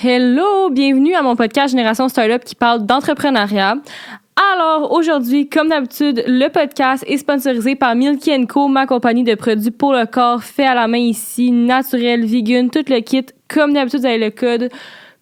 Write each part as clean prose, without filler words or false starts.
Hello, bienvenue à mon podcast Génération Startup qui parle d'entrepreneuriat. Alors, aujourd'hui, comme d'habitude, le podcast est sponsorisé par Milky & Co, ma compagnie de produits pour le corps, fait à la main ici, naturel, vegan, tout le kit. Comme d'habitude, vous avez le code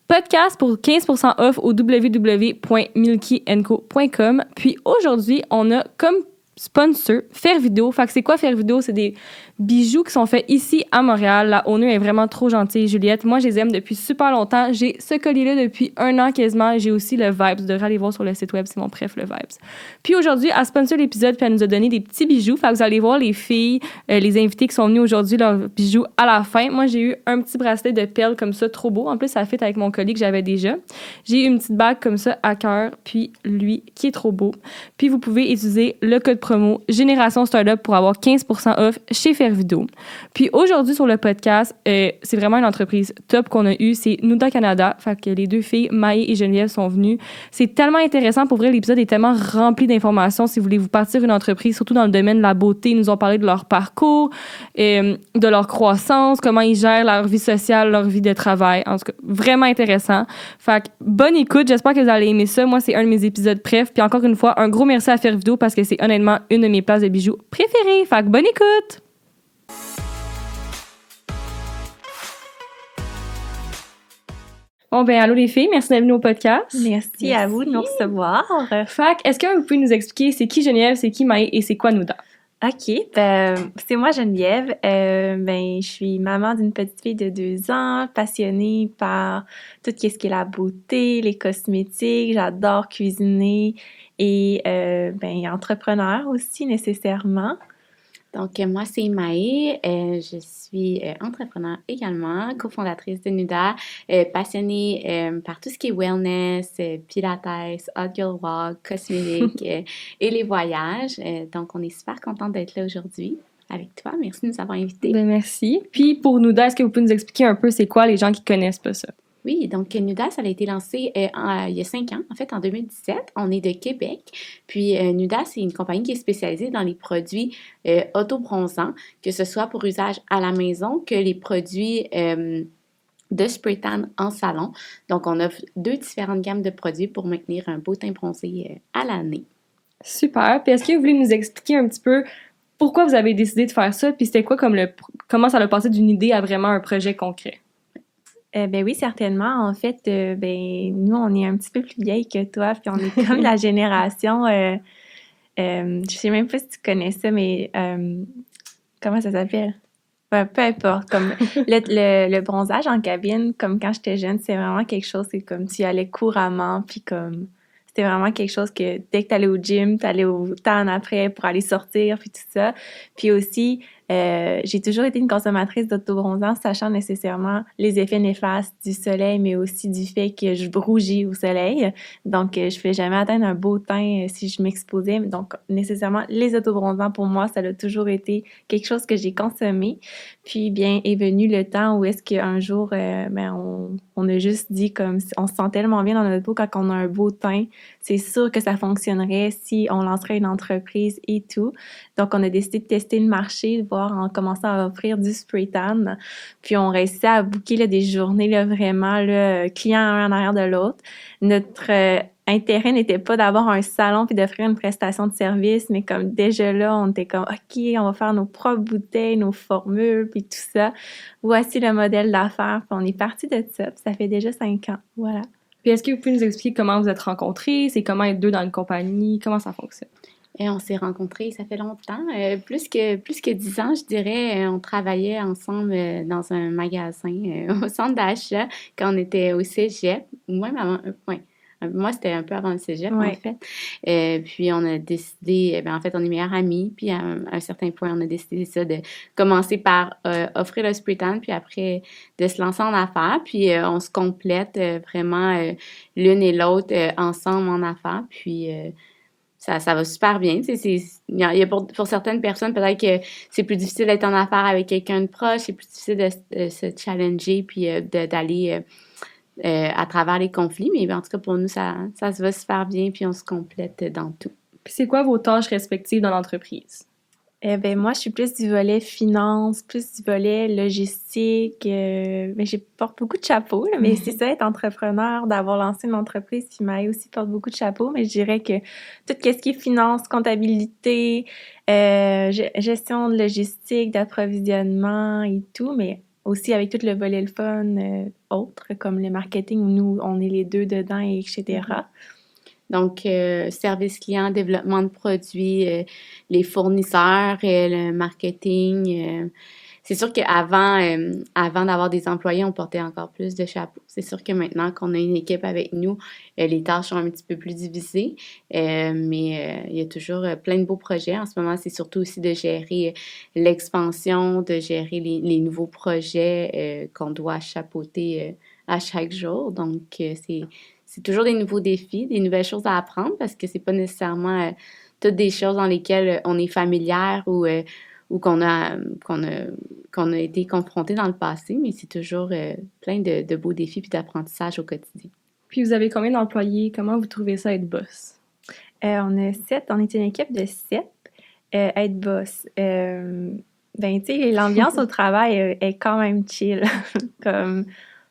podcast pour 15% off au www.milkyandco.com. Puis aujourd'hui, on a comme sponsor Faire Vidéo. Fait que c'est quoi Faire Vidéo? C'est des bijoux qui sont faits ici à Montréal. La owner est vraiment trop gentille, Juliette. Moi, je les aime depuis super longtemps. J'ai ce collier-là depuis 1 an quasiment. J'ai aussi le Vibes. Vous devrez aller voir sur le site web, c'est mon préf, le Vibes. Puis aujourd'hui, elle sponsor l'épisode puis elle nous a donné des petits bijoux. Fait que vous allez voir les filles, les invités qui sont venus aujourd'hui, leurs bijoux à la fin. Moi, j'ai eu un petit bracelet de perles comme ça, trop beau. En plus, ça fit avec mon collier que j'avais déjà. J'ai eu une petite bague comme ça à cœur, puis lui qui est trop beau. Puis vous pouvez utiliser le code promo Génération Startup pour avoir 15% off chez Faire Vidéo. Puis aujourd'hui sur le podcast, c'est vraiment une entreprise top qu'on a eue, c'est Nuda Canada. Fait que les deux filles, Maë et Geneviève, sont venues. C'est tellement intéressant, pour vrai, l'épisode est tellement rempli d'informations. Si vous voulez vous partir une entreprise, surtout dans le domaine de la beauté, ils nous ont parlé de leur parcours, de leur croissance, comment ils gèrent leur vie sociale, leur vie de travail. En tout cas, vraiment intéressant. Fait que bonne écoute, j'espère que vous allez aimer ça. Moi, c'est un de mes épisodes préf. Puis encore une fois, un gros merci à Faire Vidéo parce que c'est honnêtement une de mes places de bijoux préférées. Fait que bonne écoute! Bon, ben, allô les filles, merci d'être venues au podcast. Merci à vous de nous recevoir. Fait que, est-ce que vous pouvez nous expliquer c'est qui Geneviève, c'est qui Maë et c'est quoi Nuda? OK, c'est moi Geneviève. Je suis maman d'une petite fille de 2 ans, passionnée par tout ce qui est la beauté, les cosmétiques. J'adore cuisiner et entrepreneur aussi nécessairement. Donc, moi, c'est Maë. Je suis entrepreneur également, cofondatrice de Nuda, passionnée par tout ce qui est wellness, pilates, hot girl walk, cosmétique et les voyages. Donc, on est super contente d'être là aujourd'hui avec toi. Merci de nous avoir invités. Ben, merci. Puis, pour Nuda, est-ce que vous pouvez nous expliquer un peu c'est quoi les gens qui connaissent pas ça? Oui, donc Nuda, ça a été lancé il y a 5 ans, en fait en 2017. On est de Québec. Puis Nuda, c'est une compagnie qui est spécialisée dans les produits autobronzants, que ce soit pour usage à la maison que les produits de spray tan en salon. Donc, on offre 2 différentes gammes de produits pour maintenir un beau teint bronzé à l'année. Super. Puis, est-ce que vous voulez nous expliquer un petit peu pourquoi vous avez décidé de faire ça? Puis, c'était quoi comment ça a passé d'une idée à vraiment un projet concret? Oui, certainement. En fait, nous, on est un petit peu plus vieilles que toi, puis on est comme la génération, je sais même pas si tu connais ça, mais comment ça s'appelle? Peu importe. Comme le bronzage en cabine, comme quand j'étais jeune, c'est vraiment quelque chose, c'est comme tu y allais couramment, puis comme c'était vraiment quelque chose que dès que t'allais au gym, t'allais au tan après pour aller sortir, puis tout ça. Puis aussi, j'ai toujours été une consommatrice d'autobronzant, sachant nécessairement les effets néfastes du soleil, mais aussi du fait que je rougis au soleil. Donc, je ne pouvais jamais atteindre un beau teint si je m'exposais. Donc, nécessairement, les autobronzants, pour moi, ça a toujours été quelque chose que j'ai consommé. Puis, bien, est venu le temps où est-ce qu'un jour, on a juste dit comme on se sent tellement bien dans notre peau quand on a un beau teint. C'est sûr que ça fonctionnerait si on lancerait une entreprise et tout. Donc, on a décidé de tester le marché, de voir en commençant à offrir du spray tan. Puis, on réussit à booker là, des journées là, vraiment là, clients un en arrière de l'autre. Notre intérêt n'était pas d'avoir un salon puis d'offrir une prestation de service, mais comme déjà là, on était comme OK, on va faire nos propres bouteilles, nos formules, puis tout ça. Voici le modèle d'affaires. Puis, on est parti de ça. Puis, ça fait déjà 5 ans. Voilà. Puis, est-ce que vous pouvez nous expliquer comment vous êtes rencontrés? C'est comment être 2 dans une compagnie? Comment ça fonctionne? Et on s'est rencontrés, ça fait longtemps, plus que 10 ans, je dirais. On travaillait ensemble dans un magasin au centre d'achat quand on était au cégep, ou même avant, moi, c'était un peu avant le cégep, en fait. Puis, on a décidé, en fait, on est meilleurs amis. Puis, à un certain point, on a décidé ça de commencer par offrir le spray tan, puis après, de se lancer en affaires. Puis, on se complète vraiment l'une et l'autre ensemble en affaires. Puis, ça va super bien. Il y a pour certaines personnes, peut-être que c'est plus difficile d'être en affaires avec quelqu'un de proche, c'est plus difficile de se challenger puis d'aller à travers les conflits. Mais en tout cas, pour nous, ça se va super bien puis on se complète dans tout. Puis c'est quoi vos tâches respectives dans l'entreprise? Moi, je suis plus du volet finance, plus du volet logistique. Mais j'ai porte beaucoup de chapeaux, là, mais c'est ça, être entrepreneur, d'avoir lancé une entreprise qui m'a aussi porte beaucoup de chapeaux. Mais je dirais que tout ce qui est finance, comptabilité, gestion de logistique, d'approvisionnement et tout, mais aussi avec tout le volet le fun autre, comme le marketing où nous, on est les deux dedans, et etc. Donc, service client, développement de produits, les fournisseurs, le marketing. C'est sûr qu'avant avant d'avoir des employés, on portait encore plus de chapeaux. C'est sûr que maintenant qu'on a une équipe avec nous, les tâches sont un petit peu plus divisées. Mais il y a toujours plein de beaux projets. En ce moment, c'est surtout aussi de gérer l'expansion, de gérer les nouveaux projets qu'on doit chapeauter à chaque jour. Donc, c'est toujours des nouveaux défis, des nouvelles choses à apprendre parce que c'est pas nécessairement toutes des choses dans lesquelles on est familière ou qu'on a été confronté dans le passé, mais c'est toujours plein de beaux défis puis d'apprentissage au quotidien. Puis vous avez combien d'employés? Comment vous trouvez ça être boss? On a 7, on est une équipe de 7. Être boss. Tu sais, l'ambiance au travail est quand même chill. Comme,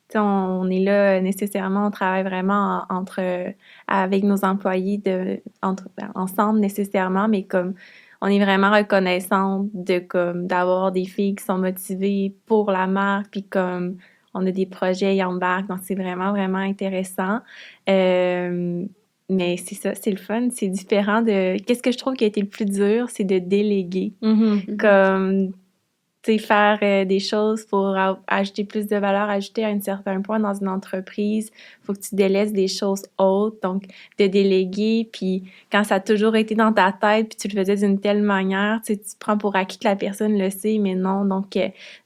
tu sais, on est là nécessairement, on travaille vraiment avec nos employés ensemble nécessairement, mais comme on est vraiment reconnaissante d'avoir des filles qui sont motivées pour la marque, puis comme on a des projets, ils embarquent, donc c'est vraiment, vraiment intéressant. Mais c'est ça, c'est le fun, c'est différent de... Qu'est-ce que je trouve qui a été le plus dur, c'est de déléguer. Comme, tu sais, faire des choses pour ajouter plus de valeur ajoutée à un certain point dans une entreprise. Il faut que tu délaisses des choses autres, donc de déléguer. Puis quand ça a toujours été dans ta tête, puis tu le faisais d'une telle manière, tu sais, tu prends pour acquis que la personne le sait, mais non. Donc,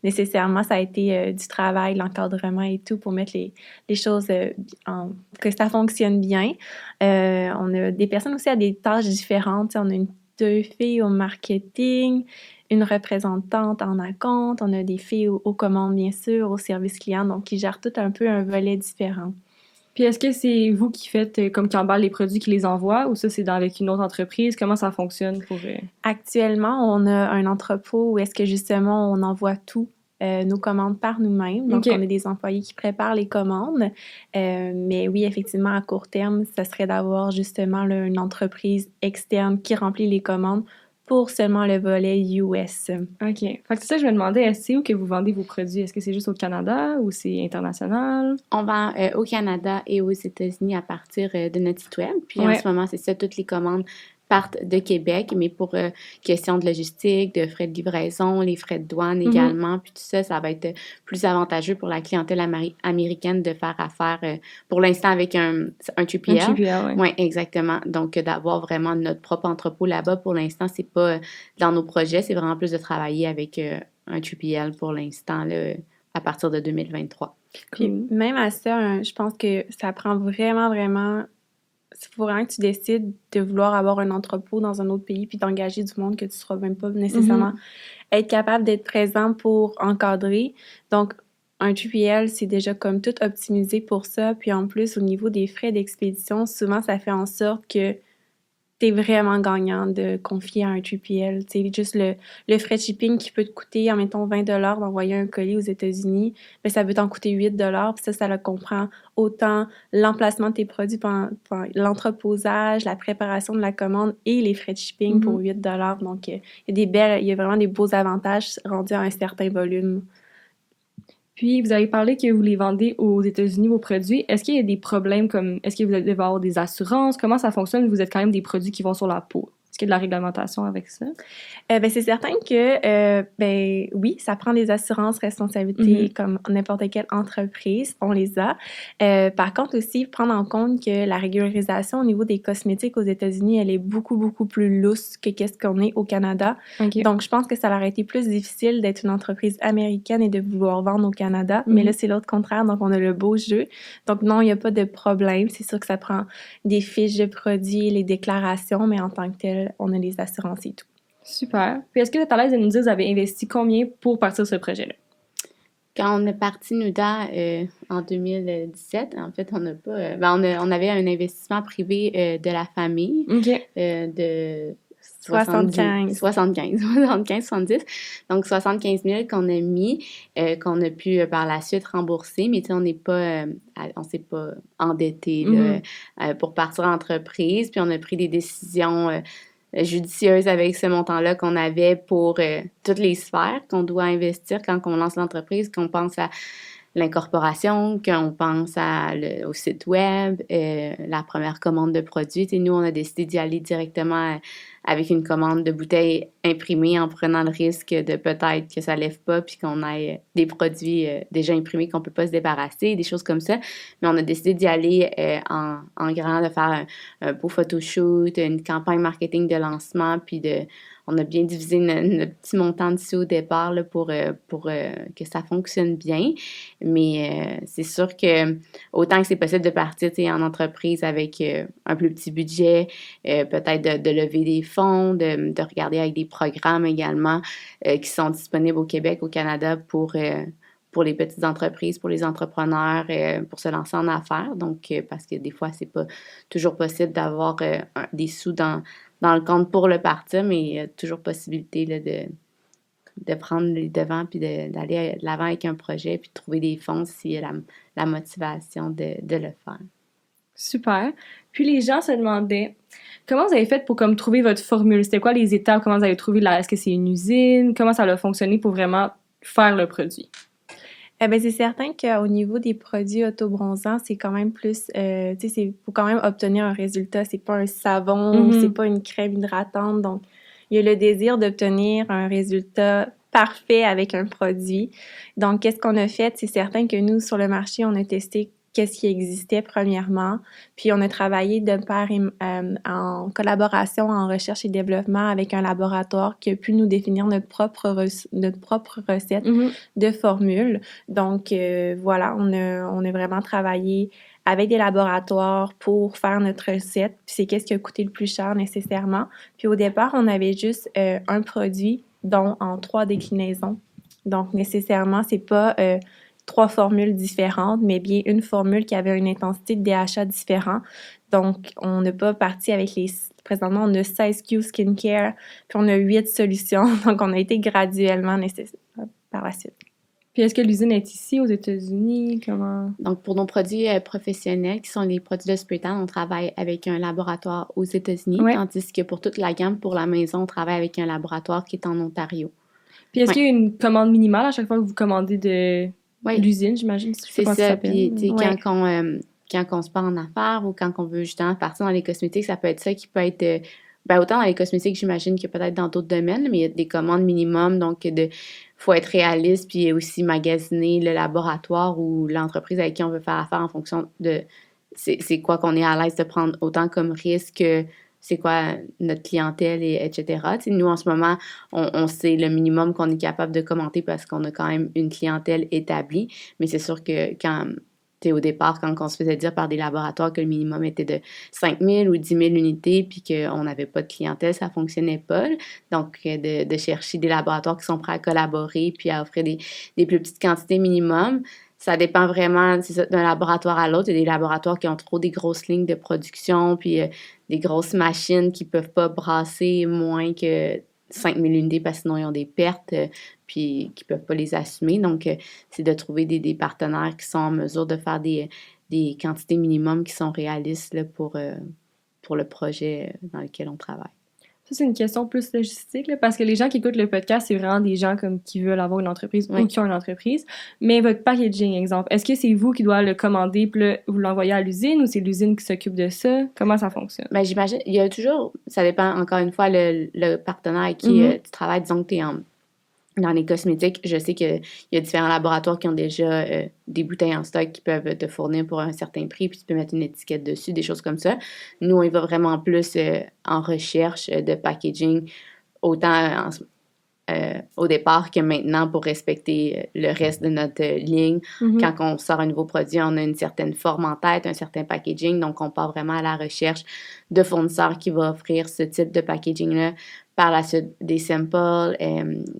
nécessairement, ça a été du travail, l'encadrement et tout pour mettre les choses que ça fonctionne bien. On a des personnes aussi à des tâches différentes. Tu sais, on a deux filles au marketing, une représentante en acompte, on a des filles aux commandes, bien sûr, au service client, donc qui gèrent tout un peu un volet différent. Puis est-ce que c'est vous qui faites, comme qui emballe les produits, qui les envoie, ou ça, c'est avec une autre entreprise? Comment ça fonctionne pour... Actuellement, on a un entrepôt où est-ce que, justement, on envoie tout, nos commandes par nous-mêmes. Donc, on a des employés qui préparent les commandes. Mais oui, effectivement, à court terme, ça serait d'avoir, justement, là, une entreprise externe qui remplit les commandes pour seulement le volet US. OK. Fait que c'est ça que je me demandais, c'est où que vous vendez vos produits? Est-ce que c'est juste au Canada ou c'est international? On vend au Canada et aux États-Unis à partir de notre site web. Puis en ce moment, c'est ça, toutes les commandes partent de Québec, mais pour question de logistique, de frais de livraison, les frais de douane également, puis tout ça, ça va être plus avantageux pour la clientèle américaine de faire affaire pour l'instant avec un 3PL. Un 3PL, oui. Oui, exactement. Donc, d'avoir vraiment notre propre entrepôt là-bas, pour l'instant, c'est pas dans nos projets, c'est vraiment plus de travailler avec un 3PL pour l'instant, là, à partir de 2023. Puis même à ça, je pense que ça prend vraiment, vraiment... Il faut vraiment que tu décides de vouloir avoir un entrepôt dans un autre pays puis d'engager du monde que tu ne seras même pas nécessairement être capable d'être présent pour encadrer. Donc, un 3PL, c'est déjà comme tout optimisé pour ça. Puis en plus, au niveau des frais d'expédition, souvent, ça fait en sorte que t'es vraiment gagnant de confier à un 3PL. Tu sais, juste le frais de shipping qui peut te coûter, admettons, 20 $ d'envoyer un colis aux États-Unis, mais ça peut t'en coûter 8 $. Puis ça le comprend autant l'emplacement de tes produits, l'entreposage, la préparation de la commande et les frais de shipping pour 8 $. Donc, il y a vraiment des beaux avantages rendus à un certain volume. Puis, vous avez parlé que vous les vendez aux États-Unis, vos produits. Est-ce qu'il y a des problèmes comme... Est-ce que vous devez avoir des assurances? Comment ça fonctionne? Vous êtes quand même des produits qui vont sur la peau. Est-ce qu'il y a de la réglementation avec ça? C'est certain que, oui, ça prend des assurances responsabilités comme n'importe quelle entreprise. On les a. Par contre aussi, prendre en compte que la régularisation au niveau des cosmétiques aux États-Unis, elle est beaucoup, beaucoup plus lousse que qu'est-ce qu'on est au Canada. Okay. Donc, je pense que ça leur a été plus difficile d'être une entreprise américaine et de vouloir vendre au Canada. Mais là, c'est l'autre contraire. Donc, on a le beau jeu. Donc, non, il n'y a pas de problème. C'est sûr que ça prend des fiches de produits, les déclarations, mais en tant que tel, on a les assurances et tout. Super. Puis est-ce que vous êtes à l'aise de nous dire vous avez investi combien pour partir ce projet-là? Quand on est parti Nuda en 2017, en fait, on n'a pas... on avait un investissement privé de la famille de 75. 70. Donc, 75 000 qu'on a mis, qu'on a pu par la suite rembourser, mais tu sais, on s'est pas endetté là, pour partir en entreprise, puis on a pris des décisions judicieuses avec ce montant-là qu'on avait pour toutes les sphères qu'on doit investir quand on lance l'entreprise, qu'on pense à l'incorporation, qu'on pense au site web, la première commande de produits. Nous, on a décidé d'y aller directement avec une commande de bouteilles imprimées en prenant le risque de peut-être que ça lève pas puis qu'on ait des produits déjà imprimés qu'on peut pas se débarrasser, des choses comme ça. Mais on a décidé d'y aller en grand, de faire un beau photoshoot, une campagne marketing de lancement, puis on a bien divisé notre petit montant de sous au départ là, pour que ça fonctionne bien. Mais c'est sûr que autant que c'est possible de partir en entreprise avec un plus petit budget, peut-être de lever des fonds, de regarder avec des programmes également qui sont disponibles au Québec, au Canada pour les petites entreprises, pour les entrepreneurs, pour se lancer en affaires. Donc, parce que des fois, c'est pas toujours possible d'avoir des sous dans le compte pour le partir, mais il y a toujours possibilité là, de prendre les devants puis d'aller de l'avant avec un projet puis de trouver des fonds s'il y a la motivation de le faire. Super. Puis les gens se demandaient comment vous avez fait pour comme trouver votre formule? C'était quoi les étapes? Comment vous avez trouvé est-ce que c'est une usine? Comment ça a fonctionné pour vraiment faire le produit? Ben c'est certain qu'au niveau des produits autobronzants, c'est quand même plus, tu sais, faut quand même obtenir un résultat. C'est pas un savon, c'est pas une crème hydratante. Donc, il y a le désir d'obtenir un résultat parfait avec un produit. Donc, qu'est-ce qu'on a fait? C'est certain que nous, sur le marché, on a testé qu'est-ce qui existait premièrement, puis on a travaillé de pair en collaboration en recherche et développement avec un laboratoire qui a pu nous définir notre propre recette de formule. Donc voilà, on a vraiment travaillé avec des laboratoires pour faire notre recette, puis c'est qu'est-ce qui a coûté le plus cher nécessairement. Puis au départ, on avait juste un produit, dont en 3 déclinaisons. Donc nécessairement, c'est pas 3 formules différentes, mais bien une formule qui avait une intensité de DHA différent. Donc, on n'a pas parti avec présentement, on a 16 SKU skincare, puis on a 8 solutions. Donc, on a été graduellement nécessaire par la suite. Puis, est-ce que l'usine est ici, aux États-Unis? Comment? Donc, pour nos produits professionnels, qui sont les produits de spray tan, on travaille avec un laboratoire aux États-Unis, tandis que pour toute la gamme, pour la maison, on travaille avec un laboratoire qui est en Ontario. Puis, est-ce qu'il y a une commande minimale à chaque fois que vous commandez de l'usine, j'imagine? C'est ça. Puis, quand on se part en affaires ou quand on veut justement partir dans les cosmétiques, ça peut être ça qui peut être... autant dans les cosmétiques, j'imagine que peut-être dans d'autres domaines, mais il y a des commandes minimum, donc faut être réaliste, puis aussi magasiner le laboratoire ou l'entreprise avec qui on veut faire affaire en fonction de c'est quoi qu'on est à l'aise de prendre autant comme risque, c'est quoi notre clientèle, etc. T'sais, nous, en ce moment, on sait le minimum qu'on est capable de commenter parce qu'on a quand même une clientèle établie, mais c'est sûr que quand... au départ, quand on se faisait dire par des laboratoires que le minimum était de 5 000 ou 10 000 unités puis qu'on n'avait pas de clientèle, ça ne fonctionnait pas. Donc, de chercher des laboratoires qui sont prêts à collaborer puis à offrir des plus petites quantités minimum, ça dépend vraiment d'un laboratoire à l'autre. Il y a des laboratoires qui ont trop des grosses lignes de production puis des grosses machines qui ne peuvent pas brasser moins que 5 000 unités parce que sinon ils ont des pertes puis qui ne peuvent pas les assumer. Donc, c'est de trouver des partenaires qui sont en mesure de faire des quantités minimum qui sont réalistes là, pour le projet dans lequel on travaille. Ça, c'est une question plus logistique, là, parce que les gens qui écoutent le podcast, c'est vraiment des gens comme qui veulent avoir une entreprise ou qui ont une entreprise. Mais votre packaging, exemple, est-ce que c'est vous qui doit le commander puis là, vous l'envoyez à l'usine ou c'est l'usine qui s'occupe de ça? Comment ça fonctionne? Ben, j'imagine, il y a toujours, ça dépend encore une fois, le partenaire avec qui tu travailles. Disons que tu es dans les cosmétiques, je sais qu'il y a différents laboratoires qui ont déjà des bouteilles en stock qui peuvent te fournir pour un certain prix, puis tu peux mettre une étiquette dessus, des choses comme ça. Nous, on va vraiment plus en recherche de packaging, autant au départ que maintenant pour respecter le reste de notre ligne. Quand on sort un nouveau produit, on a une certaine forme en tête, un certain packaging, donc on part vraiment à la recherche de fournisseurs qui vont offrir ce type de packaging-là. Par la suite, des samples,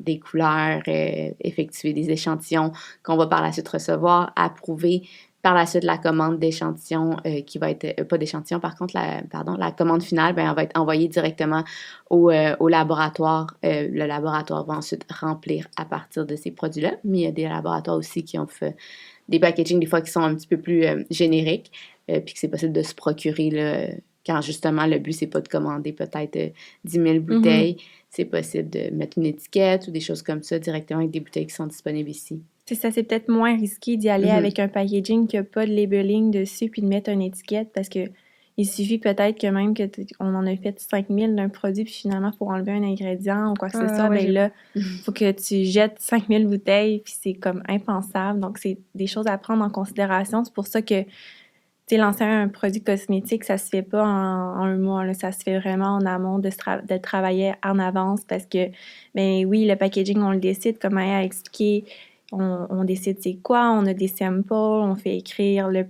des couleurs, effectuer des échantillons qu'on va par la suite recevoir, approuver par la suite, la commande d'échantillon qui va être, pas d'échantillon, par contre, la commande finale, ben, elle va être envoyée directement au laboratoire. Le laboratoire va ensuite remplir à partir de ces produits-là. Mais il y a des laboratoires aussi qui ont fait des packaging, des fois, qui sont un petit peu plus génériques, puis que c'est possible de se procurer, là, quand justement le but, c'est pas de commander peut-être 10 000 bouteilles. C'est possible de mettre une étiquette ou des choses comme ça directement avec des bouteilles qui sont disponibles ici. C'est ça, c'est peut-être moins risqué d'y aller avec un packaging qui n'a pas de labeling dessus puis de mettre une étiquette parce que il suffit peut-être que même on en a fait 5000 d'un produit puis finalement pour enlever un ingrédient ou quoi que ce soit, ben là, faut que tu jettes 5000 bouteilles puis c'est comme impensable. Donc, c'est des choses à prendre en considération. C'est pour ça que, tu sais, lancer un produit cosmétique, ça se fait pas en un mois, là. Ça se fait vraiment en amont de travailler en avance parce que, ben oui, le packaging, on le décide, comme Maya a expliqué. On décide c'est quoi, on a des samples, on fait écrire le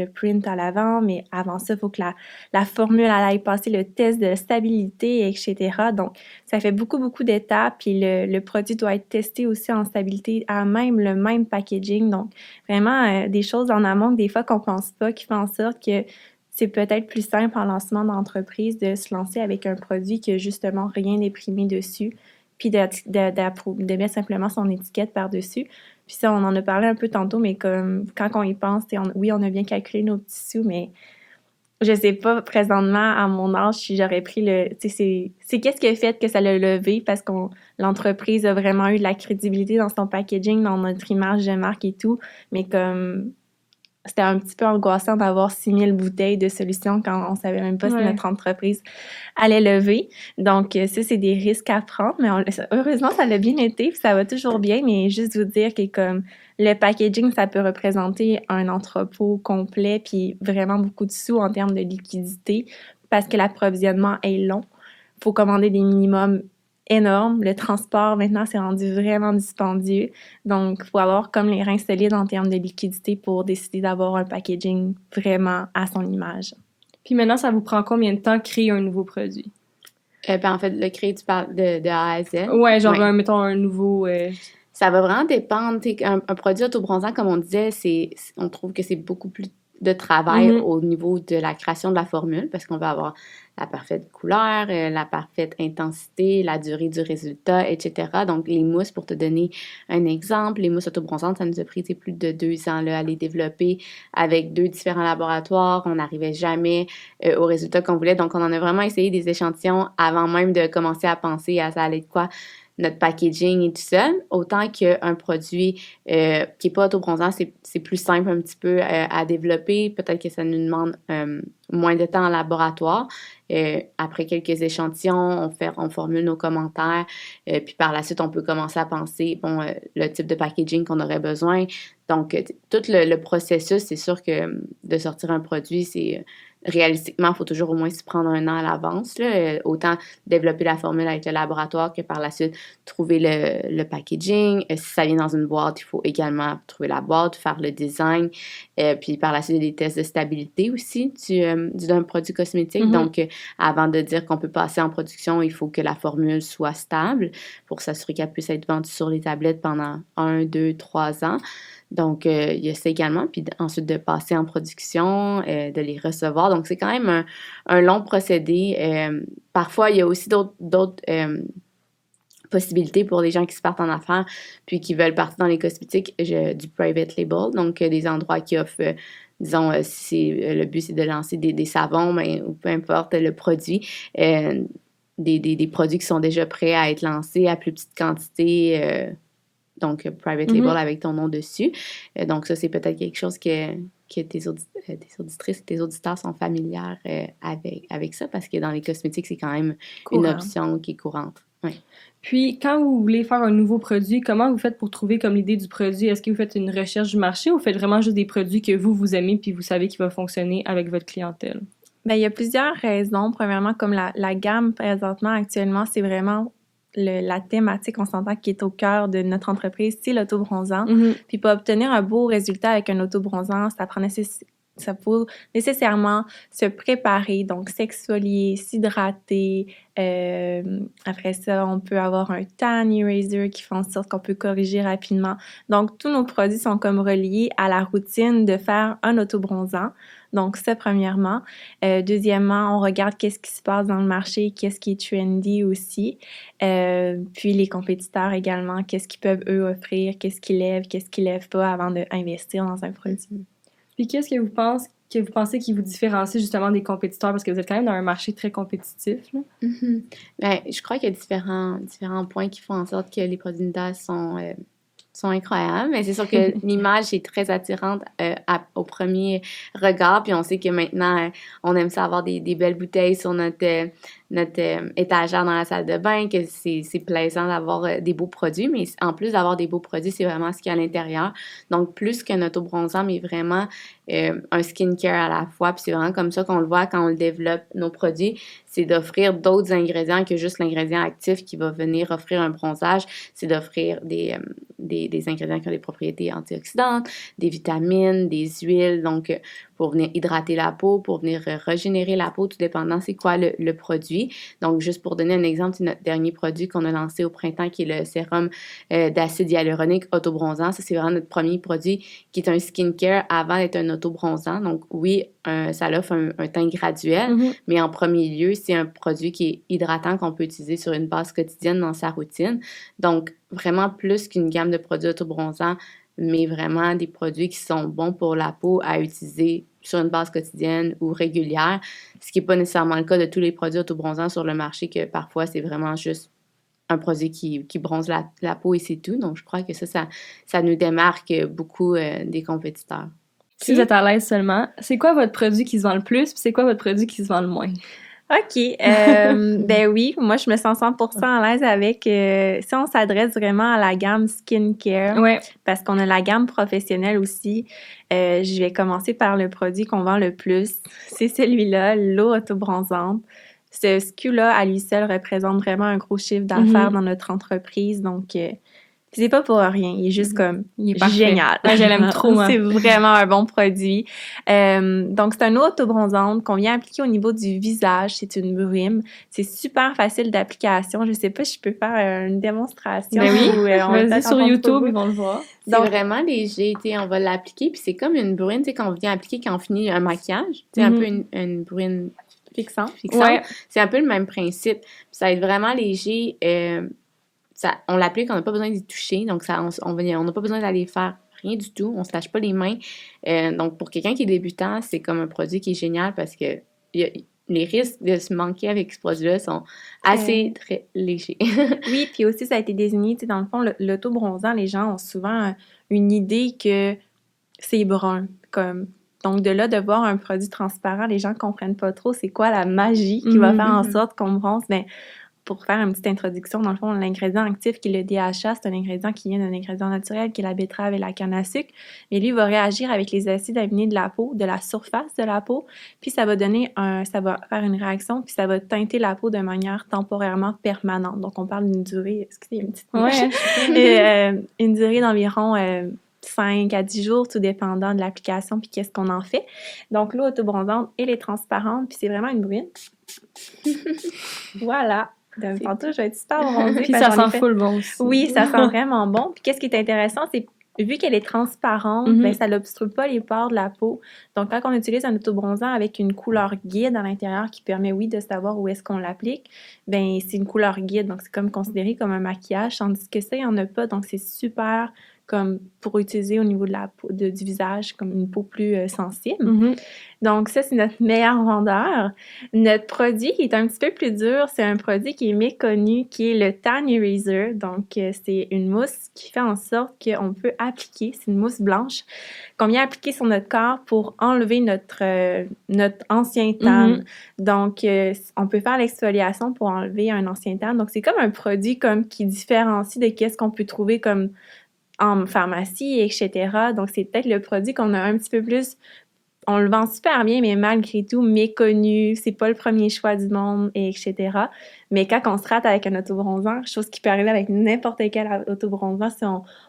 print à l'avant, mais avant ça, il faut que la formule elle aille passer le test de stabilité, etc. Donc, ça fait beaucoup d'étapes, puis le produit doit être testé aussi en stabilité à même le même packaging. Donc, vraiment, des choses en amont que des fois qu'on pense pas, qui font en sorte que c'est peut-être plus simple en lancement d'entreprise de se lancer avec un produit qui a justement rien imprimé dessus, puis de mettre simplement son étiquette par-dessus. Puis ça, on en a parlé un peu tantôt, mais comme quand on y pense, oui, on a bien calculé nos petits sous, mais je sais pas présentement, à mon âge, si j'aurais pris tu sais, c'est qu'est-ce qui a fait que ça l'a levé, parce que l'entreprise a vraiment eu de la crédibilité dans son packaging, dans notre image de marque et tout, mais comme c'était un petit peu angoissant d'avoir 6000 bouteilles de solutions quand on savait même pas si notre entreprise allait lever. Donc, ça, c'est des risques à prendre, mais heureusement, ça l'a bien été, puis ça va toujours bien, mais juste vous dire que comme le packaging, ça peut représenter un entrepôt complet, puis vraiment beaucoup de sous en termes de liquidité, parce que l'approvisionnement est long. Il faut commander des minimums énorme. Le transport, maintenant, c'est rendu vraiment dispendieux. Donc, il faut avoir comme les reins solides en termes de liquidité pour décider d'avoir un packaging vraiment à son image. Puis maintenant, ça vous prend combien de temps créer un nouveau produit? Ben, en fait, le créer, tu parles de A à Z. Ouais, genre, mettons un nouveau... Ça va vraiment dépendre. Un produit autobronzant, comme on disait, on trouve que c'est beaucoup plus de travail au niveau de la création de la formule, parce qu'on va avoir la parfaite couleur, la parfaite intensité, la durée du résultat, etc. Donc, les mousses, pour te donner un exemple, les mousses autobronzantes, ça nous a pris plus de 2 ans là, à les développer avec 2 différents laboratoires. On n'arrivait jamais au résultat qu'on voulait. Donc, on en a vraiment essayé des échantillons avant même de commencer à penser à ça allait de quoi notre packaging et tout ça, autant qu'un produit qui n'est pas autobronzant, c'est plus simple un petit peu à développer. Peut-être que ça nous demande moins de temps en laboratoire. Après quelques échantillons, on formule nos commentaires, puis par la suite, on peut commencer à penser le type de packaging qu'on aurait besoin. Donc, tout le processus, c'est sûr que de sortir un produit, c'est... Réalistiquement, il faut toujours au moins s'y prendre 1 an à l'avance. Autant développer la formule avec le laboratoire que par la suite trouver le packaging. Si ça vient dans une boîte, il faut également trouver la boîte, faire le design. Puis par la suite, il y a des tests de stabilité aussi d'un produit cosmétique. Donc, avant de dire qu'on peut passer en production, il faut que la formule soit stable pour s'assurer qu'elle puisse être vendue sur les tablettes pendant 1, 2, 3 ans. Donc, il y a ça également. Puis ensuite, de passer en production, de les recevoir. Donc, c'est quand même un long procédé. Parfois, il y a aussi d'autres possibilités pour les gens qui se partent en affaires puis qui veulent partir dans les cosmétiques, du private label. Donc, des endroits qui offrent, disons, si le but, c'est de lancer des savons, ou peu importe le produit, des produits qui sont déjà prêts à être lancés à plus petite quantité, donc private label avec ton nom dessus. Donc ça, c'est peut-être quelque chose que tes auditrices et tes auditeurs sont familières avec ça, parce que dans les cosmétiques, c'est quand même une option qui est courante. Ouais. Puis, quand vous voulez faire un nouveau produit, comment vous faites pour trouver comme l'idée du produit? Est-ce que vous faites une recherche du marché ou vous faites vraiment juste des produits que vous aimez puis vous savez qu'il va fonctionner avec votre clientèle? Bien, il y a plusieurs raisons. Premièrement, comme la gamme présentement, actuellement, c'est vraiment la thématique, on s'entend, qui est au cœur de notre entreprise, c'est l'autobronzant. Puis pour obtenir un beau résultat avec un autobronzant, ça prend ça faut nécessairement se préparer, donc s'exfolier, s'hydrater. Après ça, on peut avoir un tan eraser qui fait en sorte qu'on peut corriger rapidement. Donc, tous nos produits sont comme reliés à la routine de faire un autobronzant. Donc, ça, premièrement. Deuxièmement, on regarde qu'est-ce qui se passe dans le marché, qu'est-ce qui est trendy aussi. Puis les compétiteurs également, qu'est-ce qu'ils peuvent, eux, offrir, qu'est-ce qu'ils lèvent pas avant d'investir dans un produit. Puis qu'est-ce que vous pensez qui vous différencie justement des compétiteurs? Parce que vous êtes quand même dans un marché très compétitif, là. Mm-hmm. Ben, je crois qu'il y a différents points qui font en sorte que les produits Nida sont incroyables, mais c'est sûr que l'image est très attirante au premier regard, puis on sait que maintenant, on aime ça avoir des belles bouteilles sur notre étagère dans la salle de bain, que c'est plaisant d'avoir des beaux produits, mais en plus d'avoir des beaux produits, c'est vraiment ce qu'il y a à l'intérieur. Donc, plus qu'un autobronzant, mais vraiment un skincare à la fois, puis c'est vraiment comme ça qu'on le voit quand on le développe, nos produits, c'est d'offrir d'autres ingrédients que juste l'ingrédient actif qui va venir offrir un bronzage, c'est d'offrir des ingrédients qui ont des propriétés antioxydantes, des vitamines, des huiles, donc pour venir hydrater la peau, pour venir régénérer la peau, tout dépendant c'est quoi le produit. Donc, juste pour donner un exemple, c'est notre dernier produit qu'on a lancé au printemps, qui est le sérum d'acide hyaluronique autobronzant. Ça, c'est vraiment notre premier produit qui est un skincare avant d'être un autobronzant. Donc, oui, ça offre un teint graduel, mais en premier lieu, c'est un produit qui est hydratant qu'on peut utiliser sur une base quotidienne dans sa routine. Donc, vraiment plus qu'une gamme de produits autobronzants, mais vraiment des produits qui sont bons pour la peau à utiliser sur une base quotidienne ou régulière, ce qui n'est pas nécessairement le cas de tous les produits autobronzants sur le marché, que parfois, c'est vraiment juste un produit qui bronze la peau et c'est tout. Donc, je crois que ça nous démarque beaucoup des compétiteurs. Si vous êtes à l'aise seulement, c'est quoi votre produit qui se vend le plus, puis c'est quoi votre produit qui se vend le moins? OK. Ben oui, moi, je me sens 100% à l'aise avec... si on s'adresse vraiment à la gamme skincare, parce qu'on a la gamme professionnelle aussi, je vais commencer par le produit qu'on vend le plus. C'est celui-là, l'eau autobronzante. Ce SKU-là, à lui seul, représente vraiment un gros chiffre d'affaires dans notre entreprise. Donc, c'est pas pour rien. Il est juste comme... Il est parfait. Génial. Ouais, je l'aime trop, moi. C'est vraiment un bon produit. Donc, c'est un eau autobronzante qu'on vient appliquer au niveau du visage. C'est une brume. C'est super facile d'application. Je sais pas si je peux faire une démonstration. Ben oui. Vas-y sur YouTube, ils vont le voir. C'est vraiment léger. On va l'appliquer, puis c'est comme une bruine qu'on vient appliquer quand on finit un maquillage. C'est un peu une bruine fixante. Ouais. C'est un peu le même principe. Puis ça va être vraiment léger. On l'applique, on n'a pas besoin d'y toucher, donc on n'a pas besoin d'aller faire rien du tout, on ne se lâche pas les mains. Donc, pour quelqu'un qui est débutant, c'est comme un produit qui est génial parce que les risques de se manquer avec ce produit-là sont assez très légers. Oui, puis aussi, ça a été désigné, dans le fond, l'autobronzant, les gens ont souvent une idée que c'est brun, comme... Donc, de là, de voir un produit transparent, les gens ne comprennent pas trop c'est quoi la magie qui va faire en sorte qu'on bronze. Ben, pour faire une petite introduction, dans le fond, l'ingrédient actif qui est le DHA, c'est un ingrédient qui vient d'un ingrédient naturel qui est la betterave et la canne à sucre. Mais lui, il va réagir avec les acides aminés de la peau, de la surface de la peau, puis ça va faire une réaction, puis ça va teinter la peau de manière temporairement permanente. Donc, on parle d'une durée, excusez, une petite une durée d'environ 5 à 10 jours, tout dépendant de l'application puis qu'est-ce qu'on en fait. Donc, l'eau autobronzante, elle est transparente, puis c'est vraiment une bruine. Voilà. Tantôt, je vais être super bronzée. Puis ça sent full bon aussi. Oui, ça sent vraiment bon. Puis qu'est-ce qui est intéressant, c'est vu qu'elle est transparente, ben, ça n'obstrue pas les pores de la peau. Donc, quand on utilise un autobronzant avec une couleur guide à l'intérieur qui permet, oui, de savoir où est-ce qu'on l'applique, ben c'est une couleur guide. Donc, c'est comme considéré comme un maquillage, tandis que ça, il n'y en a pas. Donc, c'est super comme pour utiliser au niveau de la peau, du visage, comme une peau plus sensible. Donc, ça, c'est notre meilleur vendeur. Notre produit qui est un petit peu plus dur, c'est un produit qui est méconnu, qui est le Tan Eraser. Donc, c'est une mousse qui fait en sorte qu'on peut appliquer, c'est une mousse blanche, qu'on vient appliquer sur notre corps pour enlever notre ancien tan. Donc, on peut faire l'exfoliation pour enlever un ancien tan. Donc, c'est comme un produit comme qui différencie de qu'est-ce qu'on peut trouver comme en pharmacie, etc. Donc, c'est peut-être le produit qu'on a un petit peu plus on le vend super bien, mais malgré tout, méconnu, c'est pas le premier choix du monde, et etc. Mais quand on se rate avec un autobronzant, chose qui peut arriver avec n'importe quel autobronzant si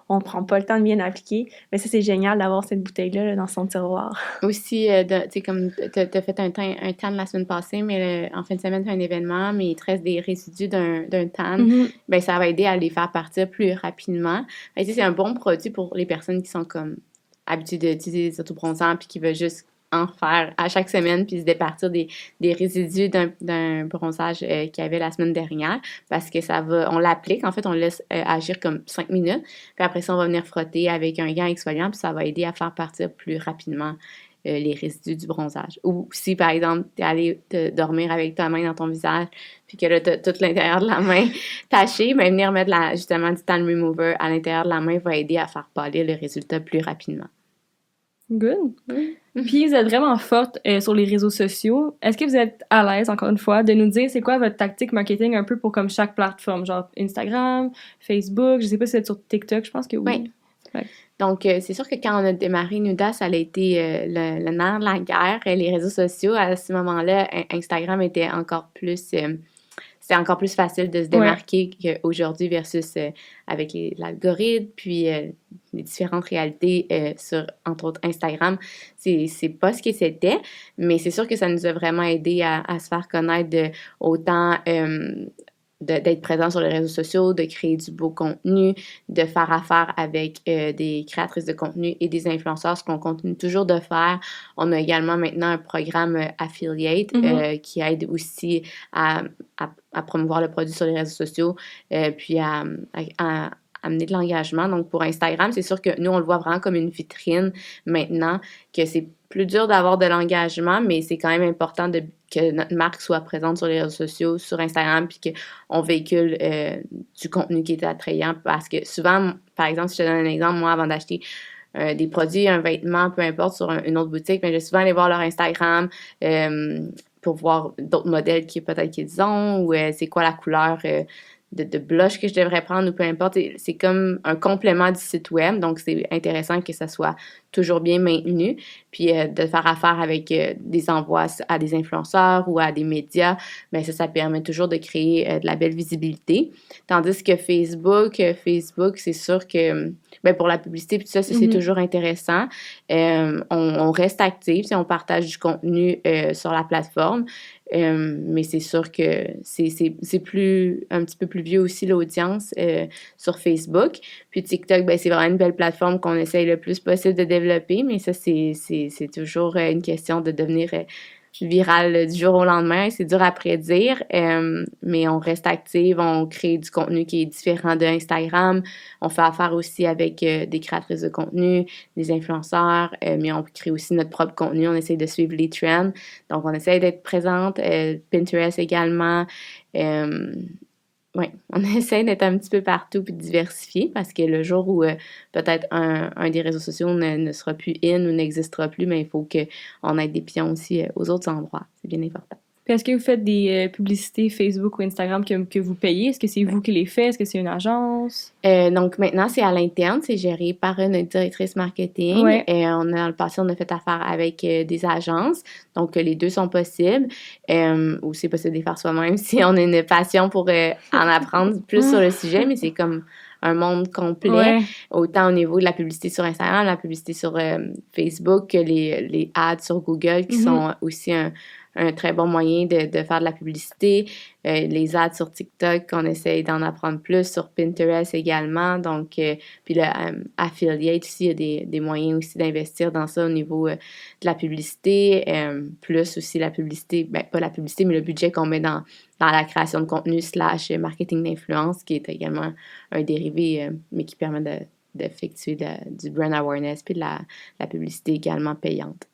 on prend pas le temps de bien appliquer, mais ça, c'est génial d'avoir cette bouteille-là là, dans son tiroir. Aussi, tu sais, comme t'as fait un tan la semaine passée, mais en fin de semaine, tu as un événement, mais il te reste des résidus d'un tan, ben ça va aider à les faire partir plus rapidement. Ben, tu sais, c'est un bon produit pour les personnes qui sont comme habituées d'utiliser des autobronzants puis qui veulent juste en faire à chaque semaine puis se départir des résidus d'un bronzage qu'il y avait la semaine dernière parce que on l'applique, en fait, on le laisse agir comme 5 minutes, puis après ça, on va venir frotter avec un gant exfoliant puis ça va aider à faire partir plus rapidement les résidus du bronzage. Ou si, par exemple, tu es allé te dormir avec ta main dans ton visage, puis que là, tu as tout l'intérieur de la main taché, ben venir mettre justement du tan remover à l'intérieur de la main va aider à faire pâlir le résultat plus rapidement. Good. Puis vous êtes vraiment forte sur les réseaux sociaux. Est-ce que vous êtes à l'aise, encore une fois, de nous dire c'est quoi votre tactique marketing un peu pour comme chaque plateforme, genre Instagram, Facebook, je sais pas si vous êtes sur TikTok, je pense que oui. Ouais. Donc, c'est sûr que quand on a démarré Nuda, ça a été le nerf de la guerre. Les réseaux sociaux, à ce moment-là, Instagram était encore plus... c'était encore plus facile de se démarquer qu'aujourd'hui versus avec l'algorithme, puis les différentes réalités sur, entre autres, Instagram. C'est pas ce que c'était, mais c'est sûr que ça nous a vraiment aidé à se faire connaître autant... d'être présent sur les réseaux sociaux, de créer du beau contenu, de faire affaire avec des créatrices de contenu et des influenceurs, ce qu'on continue toujours de faire. On a également maintenant un programme affiliate qui aide aussi à promouvoir le produit sur les réseaux sociaux, puis à amener de l'engagement. Donc, pour Instagram, c'est sûr que nous, on le voit vraiment comme une vitrine maintenant, que c'est plus dur d'avoir de l'engagement, mais c'est quand même important que notre marque soit présente sur les réseaux sociaux, sur Instagram, puis qu'on véhicule du contenu qui est attrayant. Parce que souvent, par exemple, si je te donne un exemple, moi, avant d'acheter des produits, un vêtement, peu importe, sur une autre boutique, mais je vais souvent aller voir leur Instagram pour voir d'autres modèles peut-être qu'ils ont, ou c'est quoi la couleur de blush que je devrais prendre, ou peu importe. C'est comme un complément du site web, donc c'est intéressant que ça soit toujours bien maintenu, puis de faire affaire avec des envois à des influenceurs ou à des médias, bien ça permet toujours de créer de la belle visibilité. Tandis que Facebook, c'est sûr que bien, pour la publicité, puis tout ça, c'est toujours intéressant. On reste actif, on partage du contenu sur la plateforme, mais c'est sûr que c'est un petit peu plus vieux aussi l'audience sur Facebook. Puis TikTok, ben c'est vraiment une belle plateforme qu'on essaye le plus possible de développer, mais ça, c'est toujours une question de devenir viral du jour au lendemain. C'est dur à prédire, mais on reste active, on crée du contenu qui est différent de Instagram. On fait affaire aussi avec des créatrices de contenu, des influenceurs, mais on crée aussi notre propre contenu. On essaie de suivre les trends. Donc, on essaie d'être présente. Pinterest également. Oui, on essaie d'être un petit peu partout puis de diversifier parce que le jour où peut-être un des réseaux sociaux ne sera plus in ou n'existera plus, mais il faut qu'on ait des pions aussi aux autres endroits. C'est bien important. Puis est-ce que vous faites des publicités Facebook ou Instagram que vous payez? Est-ce que c'est vous qui les faites? Est-ce que c'est une agence? Donc maintenant, c'est à l'interne. C'est géré par une directrice marketing. Ouais. Dans le passé, on a fait affaire avec des agences. Donc, les deux sont possibles. Ou c'est possible de les faire soi-même si on a une passion pour en apprendre plus sur le sujet, mais c'est comme un monde complet, autant au niveau de la publicité sur Instagram, la publicité sur Facebook, que les ads sur Google, qui sont aussi un très bon moyen de faire de la publicité. Les ads sur TikTok, on essaye d'en apprendre plus, sur Pinterest également. Donc, puis le affiliate aussi, il y a des moyens aussi d'investir dans ça au niveau de la publicité, plus aussi la publicité, ben pas la publicité, mais le budget qu'on met dans la création de contenu / marketing d'influence, qui est également un dérivé, mais qui permet d'effectuer du brand awareness puis de la publicité également payante.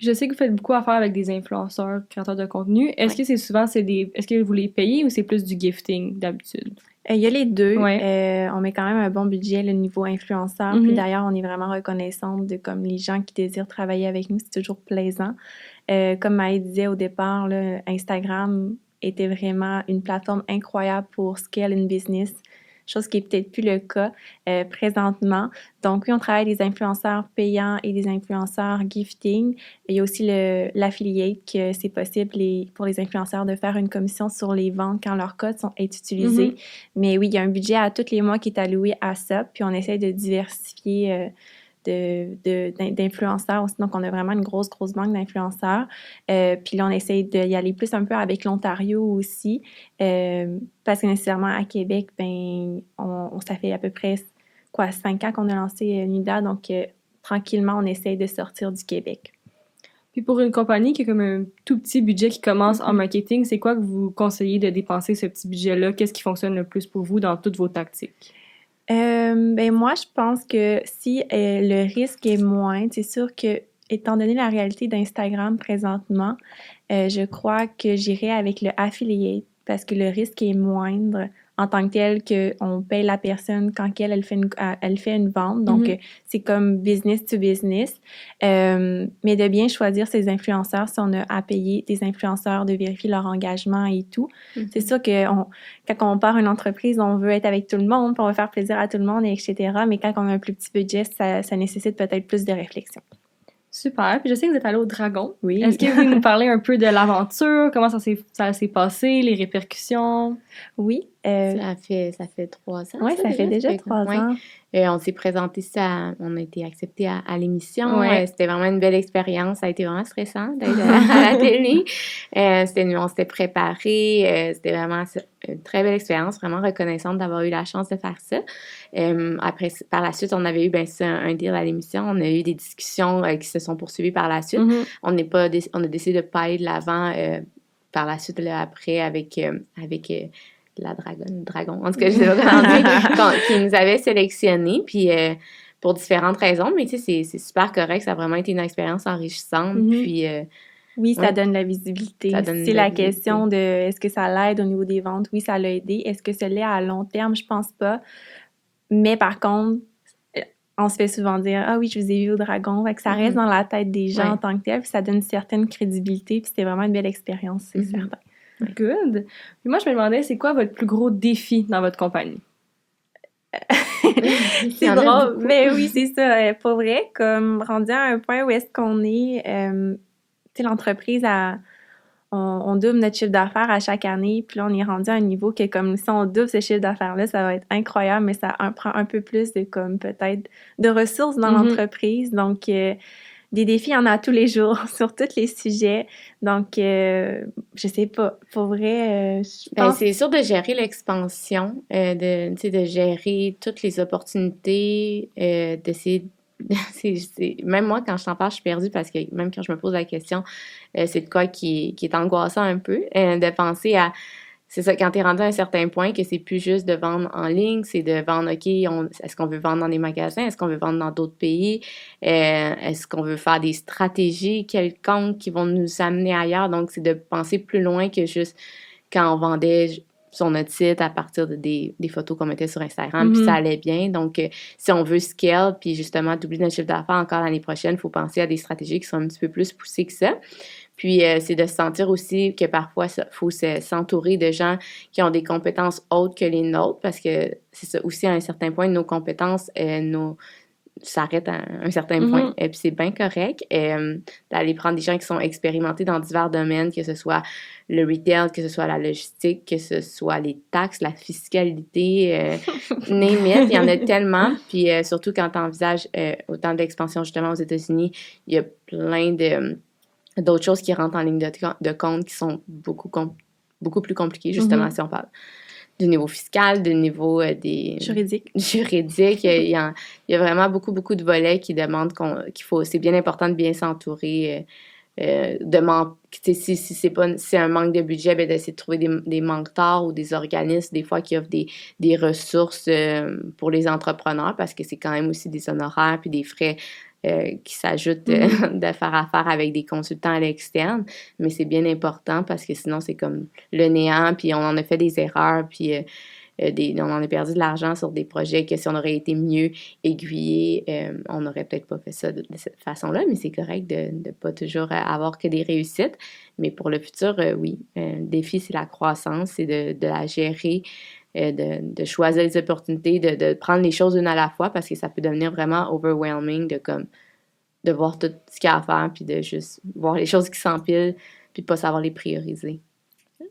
Je sais que vous faites beaucoup affaire avec des influenceurs, créateurs de contenu. Est-ce que est-ce que vous les payez ou c'est plus du gifting d'habitude? Il y a les deux. Ouais. On met quand même un bon budget, le niveau influenceur. Puis d'ailleurs, on est vraiment reconnaissante de comme les gens qui désirent travailler avec nous. C'est toujours plaisant. Comme Maë disait au départ, là, Instagram était vraiment une plateforme incroyable pour scale une business. chose qui est peut-être plus le cas présentement. Donc oui, on travaille des influenceurs payants et des influenceurs gifting. Il y a aussi l'affiliate, que c'est possible pour les influenceurs de faire une commission sur les ventes quand leur code est utilisé. Mais oui, il y a un budget à tous les mois qui est alloué à ça, puis on essaie de diversifier d'influenceurs aussi. Donc, on a vraiment une grosse banque d'influenceurs. Puis là, on essaie d'y aller plus un peu avec l'Ontario aussi, parce que nécessairement à Québec, ben, ça fait à peu près 5 ans qu'on a lancé NUDA, donc tranquillement, on essaie de sortir du Québec. Puis pour une compagnie qui a comme un tout petit budget qui commence en marketing, c'est quoi que vous conseillez de dépenser ce petit budget-là? Qu'est-ce qui fonctionne le plus pour vous dans toutes vos tactiques? Ben moi, je pense que si le risque est moindre, c'est sûr que, étant donné la réalité d'Instagram présentement, je crois que j'irai avec le affiliate parce que le risque est moindre en tant que tel qu'on paye la personne quand elle fait une vente. Donc, c'est comme business to business. Mais de bien choisir ses influenceurs si on a à payer des influenceurs, de vérifier leur engagement et tout. C'est sûr que quand on part une entreprise, on veut être avec tout le monde, puis on veut faire plaisir à tout le monde, etc. Mais quand on a un plus petit budget, ça nécessite peut-être plus de réflexion. Super. Puis je sais que vous êtes allé au Dragon. Oui. Est-ce que vous pouvez nous parler un peu de l'aventure? Comment ça s'est passé? Les répercussions? Oui. Ça fait 3 ans. Oui, ça fait déjà 3 ans. On s'est présenté on a été accepté à l'émission. Ouais. C'était vraiment une belle expérience. Ça a été vraiment stressant d'être à la télé. On s'était préparé. C'était vraiment une très belle expérience. Vraiment reconnaissante d'avoir eu la chance de faire ça. Après, par la suite, on avait eu un deal à l'émission. On a eu des discussions qui se sont poursuivies par la suite. On a décidé de ne pas aller de l'avant par la suite là, après avec la dragon, en tout cas, je sais pas comment dire, qui nous avait sélectionnés, puis pour différentes raisons, mais tu sais, c'est super correct, ça a vraiment été une expérience enrichissante, puis... oui, ça donne la visibilité. C'est la question de est-ce que ça l'aide au niveau des ventes? Oui, ça l'a aidé. Est-ce que ça l'est à long terme? Je pense pas. Mais par contre, on se fait souvent dire « Ah oui, je vous ai vu au Dragon », fait que ça reste dans la tête des gens en tant que tel, puis ça donne une certaine crédibilité, puis c'était vraiment une belle expérience, c'est certain. Good. Puis moi, je me demandais, c'est quoi votre plus gros défi dans votre compagnie? C'est drôle. Mais oui, c'est ça. Pour vrai, comme rendu à un point où est-ce qu'on est, tu sais, l'entreprise, on double notre chiffre d'affaires à chaque année, puis là, on est rendu à un niveau que comme si on double ce chiffre d'affaires-là, ça va être incroyable, mais ça prend un peu plus de, comme, peut-être, de ressources dans l'entreprise. Donc, des défis, il y en a tous les jours sur tous les sujets. Donc, je sais pas. Pour vrai, je pense... c'est sûr de gérer l'expansion, de gérer toutes les opportunités, d'essayer... Même moi, quand je t'en parle, je suis perdue parce que même quand je me pose la question, c'est de quoi qui est angoissant un peu, de penser à... C'est ça, quand tu es rendu à un certain point, que c'est plus juste de vendre en ligne, c'est de vendre, OK, est-ce qu'on veut vendre dans des magasins? Est-ce qu'on veut vendre dans d'autres pays? Est-ce qu'on veut faire des stratégies quelconques qui vont nous amener ailleurs? Donc, c'est de penser plus loin que juste quand on vendait sur notre site à partir des photos qu'on mettait sur Instagram, puis ça allait bien. Donc, si on veut scale, puis justement doubler notre chiffre d'affaires encore l'année prochaine, il faut penser à des stratégies qui sont un petit peu plus poussées que ça. Puis, c'est de se sentir aussi que parfois, il faut s'entourer de gens qui ont des compétences autres que les nôtres, parce que c'est ça aussi, à un certain point, nos compétences s'arrêtent à un certain point. Et puis, c'est bien correct d'aller prendre des gens qui sont expérimentés dans divers domaines, que ce soit le retail, que ce soit la logistique, que ce soit les taxes, la fiscalité, name it, il y en a tellement. Puis, surtout quand tu envisages autant d'expansion, justement, aux États-Unis, il y a plein d'autres choses qui rentrent en ligne de compte qui sont beaucoup plus compliquées, justement, si on parle du niveau fiscal, du niveau des... Juridique. Il y a vraiment beaucoup de volets qui demandent c'est bien important de bien s'entourer, si c'est un manque de budget, ben d'essayer de trouver des mentors ou des organismes, des fois, qui offrent des ressources pour les entrepreneurs, parce que c'est quand même aussi des honoraires puis des frais qui s'ajoutent de faire affaire avec des consultants à l'externe, mais c'est bien important parce que sinon c'est comme le néant, puis on en a fait des erreurs, puis on en a perdu de l'argent sur des projets que si on aurait été mieux aiguillé, on n'aurait peut-être pas fait ça de cette façon-là, mais c'est correct de pas toujours avoir que des réussites, mais pour le futur, oui, le défi c'est la croissance, c'est de la gérer de choisir les opportunités, de prendre les choses une à la fois parce que ça peut devenir vraiment overwhelming de voir tout ce qu'il y a à faire puis de juste voir les choses qui s'empilent puis de pas savoir les prioriser.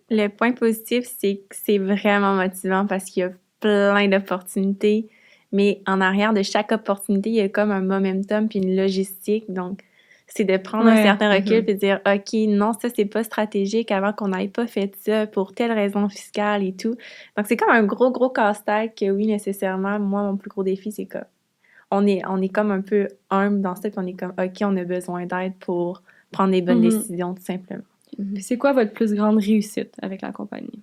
Le point positif, c'est que c'est vraiment motivant parce qu'il y a plein d'opportunités, mais en arrière de chaque opportunité, il y a comme un momentum puis une logistique. Donc, c'est de prendre un certain recul puis de dire, OK, non, ça, c'est pas stratégique avant qu'on n'ait pas fait ça pour telle raison fiscale et tout. Donc, c'est comme un gros, gros casse-tête que oui, nécessairement, moi, mon plus gros défi, c'est que on est comme un peu humble dans ça puis on est comme, OK, on a besoin d'aide pour prendre les bonnes décisions, tout simplement. Puis c'est quoi votre plus grande réussite avec la compagnie?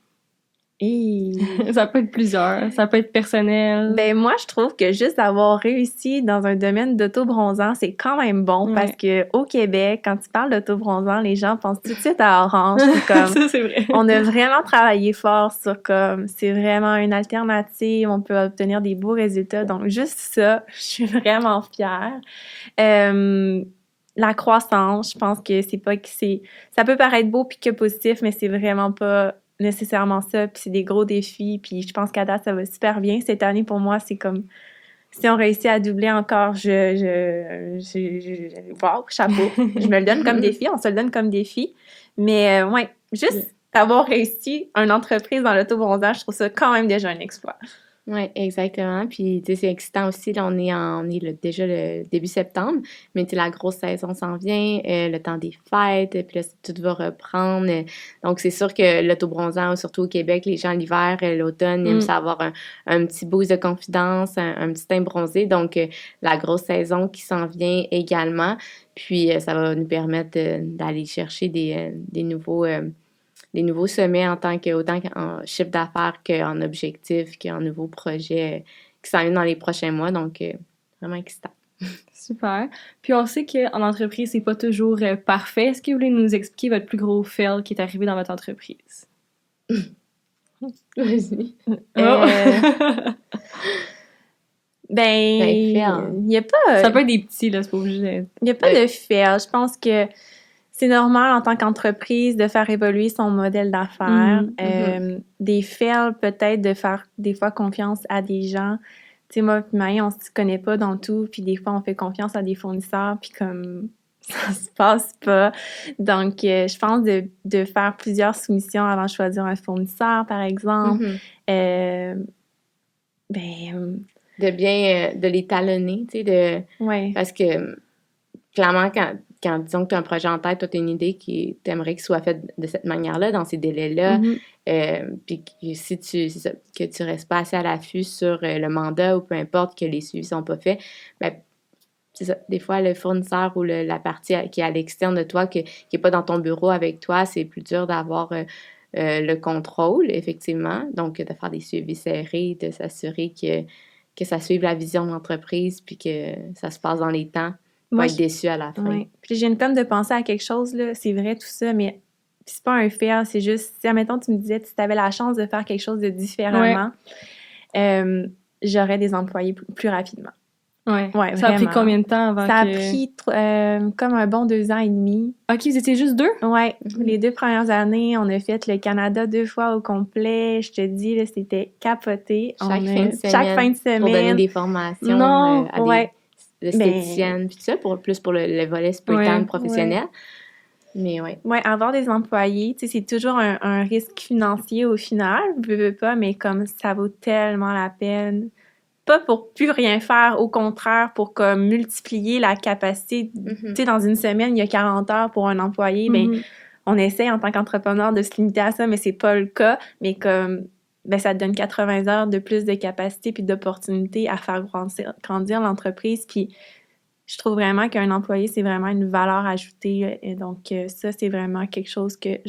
Et... Ça peut être plusieurs, ça peut être personnel. Ben moi, je trouve que juste d'avoir réussi dans un domaine d'auto-bronzant, c'est quand même bon parce que au Québec, quand tu parles d'auto-bronzant, les gens pensent tout de suite à Orange. Comme, ça, c'est vrai. On a vraiment travaillé fort sur comme c'est vraiment une alternative, on peut obtenir des beaux résultats. Donc juste ça, je suis vraiment fière. La croissance, je pense que ça peut paraître beau puis que positif, mais c'est vraiment pas nécessairement ça, puis c'est des gros défis, puis je pense qu'à date, ça va super bien. Cette année, pour moi, c'est comme, si on réussit à doubler encore, wow, chapeau. Je me le donne comme défi, on se le donne comme défi. Mais ouais, juste d'avoir réussi une entreprise dans l'auto-bronzage, je trouve ça quand même déjà un exploit. Oui, exactement. Puis, tu sais, c'est excitant aussi. Là, on est déjà le début septembre, mais tu sais, la grosse saison s'en vient, le temps des fêtes, puis là, tout va reprendre. Donc, c'est sûr que l'autobronzant, surtout au Québec, les gens l'hiver, l'automne, aiment ça avoir un petit boost de confidence, un petit teint bronzé. Donc, la grosse saison qui s'en vient également. Puis, ça va nous permettre d'aller chercher des nouveaux sommets autant en chiffre d'affaires qu'en objectif, qu'en nouveaux projets qui s'en viennent dans les prochains mois. Donc, vraiment excitant. Super. Puis on sait qu'en entreprise, c'est pas toujours parfait. Est-ce que vous voulez nous expliquer votre plus gros fail qui est arrivé dans votre entreprise? Vas-y. Il n'y a pas... Ça peut être des petits, là, c'est pas obligé. Il n'y a pas de fail. Je pense que c'est normal en tant qu'entreprise de faire évoluer son modèle d'affaires. Des fails, peut-être de faire des fois confiance à des gens. Tu sais, moi et Maï, on se connaît pas dans tout, puis des fois, on fait confiance à des fournisseurs, puis comme ça se passe pas. Donc, je pense de faire plusieurs soumissions avant de choisir un fournisseur, par exemple. De les talonner, tu sais, parce que clairement, quand disons que tu as un projet en tête, toi, tu as une idée tu aimerais qu'il soit fait de cette manière-là, dans ces délais-là, puis si que tu restes pas assez à l'affût sur le mandat ou peu importe, que les suivis sont pas faits, ben c'est ça. Des fois, le fournisseur ou la partie qui est à l'externe de toi, qui est pas dans ton bureau avec toi, c'est plus dur d'avoir le contrôle, effectivement. Donc, de faire des suivis serrés, de s'assurer que ça suive la vision de l'entreprise puis que ça se passe dans les temps. Moi, être déçu à la fin. Ouais. Puis j'ai une peine de penser à quelque chose, là. C'est vrai, tout ça, mais c'est pas un fail, c'est juste... Si, admettons, tu me disais, si tu avais la chance de faire quelque chose de différemment, j'aurais des employés plus rapidement. Ouais, ça vraiment. a pris combien de temps avant Ça a pris comme un bon 2 ans et demi. OK, vous étiez juste 2? Ouais. Les 2 premières années, on a fait le Canada 2 fois au complet. Je te dis, là, c'était capoté. Chaque fin de semaine. Pour donner des formations à des esthéticiennes, puis tout ça, pour le volet spray-tan professionnel. Mais avoir des employés, tu sais, c'est toujours un risque financier au final, je veux pas, mais comme ça vaut tellement la peine. Pas pour plus rien faire, au contraire, pour comme multiplier la capacité. Tu sais, dans une semaine, il y a 40 heures pour un employé, ben on essaie en tant qu'entrepreneur de se limiter à ça, mais c'est pas le cas. Mais comme, ben ça te donne 80 heures de plus de capacité puis d'opportunité à faire grandir l'entreprise. Puis je trouve vraiment qu'un employé, c'est vraiment une valeur ajoutée. Et donc, ça, c'est vraiment quelque chose que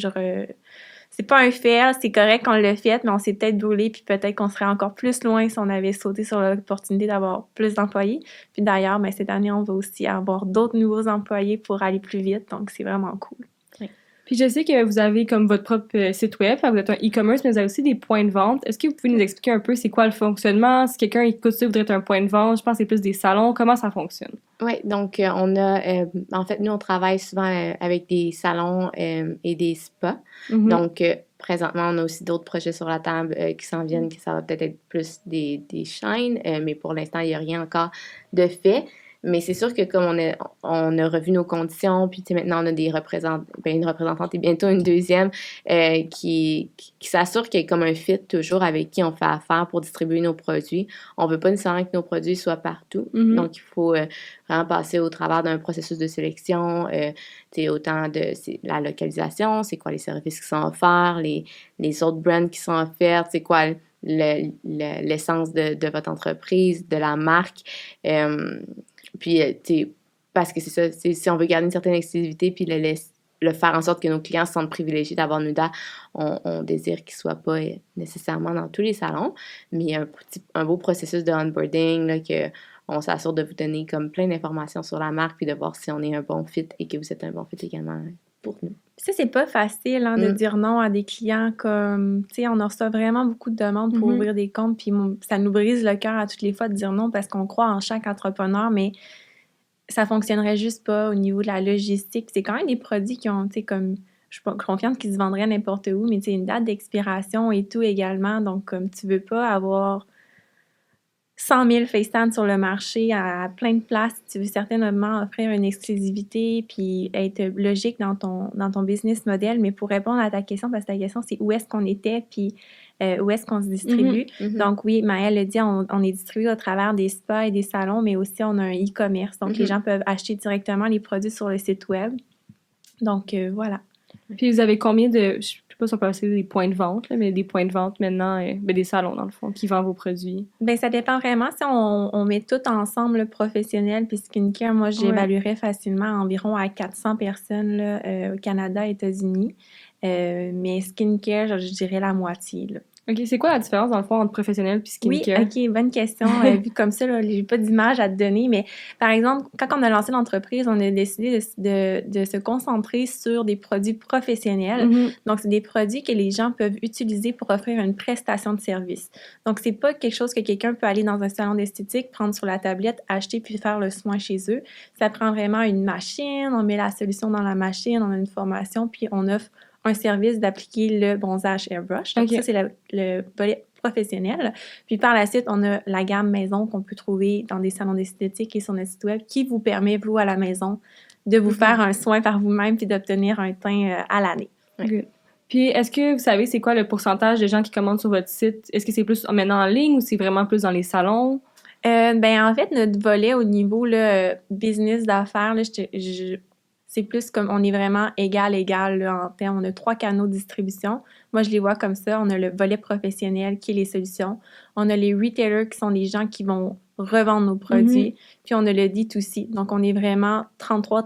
c'est pas un fail, c'est correct qu'on l'a fait, mais on s'est peut-être brûlé, puis peut-être qu'on serait encore plus loin si on avait sauté sur l'opportunité d'avoir plus d'employés. Puis d'ailleurs, ben, cette année, on va aussi avoir d'autres nouveaux employés pour aller plus vite, donc c'est vraiment cool. Oui. Puis je sais que vous avez comme votre propre site web, vous êtes un e-commerce, mais vous avez aussi des points de vente. Est-ce que vous pouvez nous expliquer un peu c'est quoi le fonctionnement? Si quelqu'un écoute ça voudrait être un point de vente, je pense que c'est plus des salons, comment ça fonctionne? Oui, donc on a, en fait, nous, on travaille souvent avec des salons et des spas. Donc, présentement, on a aussi d'autres projets sur la table qui s'en viennent, que ça va peut-être être plus des chaînes, mais pour l'instant, il n'y a rien encore de fait. Mais c'est sûr que comme on a revu nos conditions, puis maintenant on a une représentante et bientôt une deuxième qui s'assure qu'il y ait comme un fit toujours avec qui on fait affaire pour distribuer nos produits. On veut pas nécessairement que nos produits soient partout. Donc, il faut vraiment passer au travers d'un processus de sélection, autant de la localisation, c'est quoi les services qui sont offerts, les autres brands qui sont offerts, c'est quoi l'essence de votre entreprise, de la marque. Puis, parce que c'est ça, si on veut garder une certaine exclusivité puis le faire en sorte que nos clients se sentent privilégiés d'avoir Nuda, on désire qu'ils ne soient pas nécessairement dans tous les salons, mais un beau processus de onboarding, là, on s'assure de vous donner comme plein d'informations sur la marque puis de voir si on est un bon fit et que vous êtes un bon fit également pour nous. Ça, c'est pas facile de dire non à des clients comme, tu sais, on reçoit vraiment beaucoup de demandes pour ouvrir des comptes, puis ça nous brise le cœur à toutes les fois de dire non parce qu'on croit en chaque entrepreneur, mais ça fonctionnerait juste pas au niveau de la logistique. C'est quand même des produits qui ont, tu sais, comme, je suis pas confiante qu'ils se vendraient n'importe où, mais tu sais, une date d'expiration et tout également, donc comme tu veux pas avoir 100 000 FaceTime sur le marché à plein de places. Tu veux certainement offrir une exclusivité puis être logique dans ton business model. Mais pour répondre à ta question, parce que ta question, c'est où est-ce qu'on était puis où est-ce qu'on se distribue. Donc oui, Maëlle le dit, on est distribué au travers des spas et des salons, mais aussi on a un e-commerce. Donc les gens peuvent acheter directement les produits sur le site web. Donc voilà. Puis vous avez combien de, je sais pas si on peut appeler des points de vente, là, mais des points de vente maintenant, des salons dans le fond, qui vendent vos produits? Bien, ça dépend vraiment. Si on met tout ensemble, le professionnel puis skincare, moi, j'évaluerais facilement environ à 400 personnes là, au Canada et États-Unis. Mais skincare, je dirais la moitié, là. OK, c'est quoi la différence, dans le fond, entre professionnel et skincare? Oui, OK, bonne question. Vu comme ça, là, j'ai pas d'image à te donner, mais par exemple, quand on a lancé l'entreprise, on a décidé de se concentrer sur des produits professionnels. Donc, c'est des produits que les gens peuvent utiliser pour offrir une prestation de service. Donc, c'est pas quelque chose que quelqu'un peut aller dans un salon d'esthétique, prendre sur la tablette, acheter puis faire le soin chez eux. Ça prend vraiment une machine, on met la solution dans la machine, on a une formation, puis on offre un service d'appliquer le bronzage airbrush. Donc, ça, c'est le volet professionnel. Puis, par la suite, on a la gamme maison qu'on peut trouver dans des salons d'esthétique et sur notre site web qui vous permet, vous, à la maison, de vous faire un soin par vous-même puis d'obtenir un teint à l'année. Puis, est-ce que vous savez c'est quoi le pourcentage de gens qui commandent sur votre site? Est-ce que c'est plus maintenant en ligne ou c'est vraiment plus dans les salons? En fait, notre volet au niveau là, business d'affaires, là, c'est plus comme on est vraiment égal là, en termes. On a 3 canaux de distribution. Moi, je les vois comme ça. On a le volet professionnel qui est les solutions. On a les retailers qui sont les gens qui vont revendre nos produits. Puis on a le D2C. Donc, on est vraiment 33.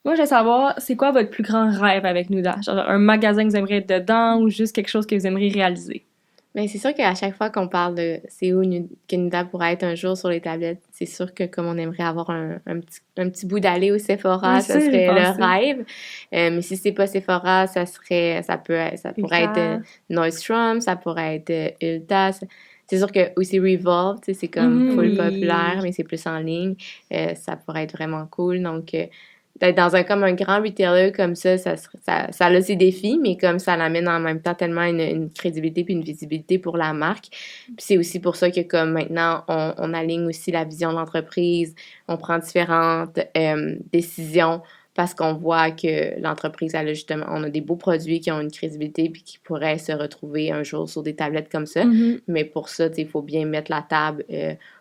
Moi, je veux savoir, c'est quoi votre plus grand rêve avec Nuda? Genre un magasin que vous aimeriez être dedans ou juste quelque chose que vous aimeriez réaliser? Bien, c'est sûr qu'à chaque fois qu'on parle de c'est où que Nuda pourrait être un jour sur les tablettes, c'est sûr que comme on aimerait avoir un petit bout d'aller au Sephora, ça serait le rêve. Mais si c'est pas Sephora, ça pourrait être Nordstrom, ça pourrait être Ulta. C'est sûr que aussi Revolve, c'est comme full populaire, mais c'est plus en ligne. Ça pourrait être vraiment cool. Donc, d'être dans un grand retailer comme ça a ses défis, mais comme ça l'amène en même temps tellement une crédibilité puis une visibilité pour la marque. Puis c'est aussi pour ça que comme maintenant, on aligne aussi la vision de l'entreprise, on prend différentes décisions parce qu'on voit que l'entreprise, on a des beaux produits qui ont une crédibilité puis qui pourraient se retrouver un jour sur des tablettes comme ça. Mais pour ça, il faut bien mettre la table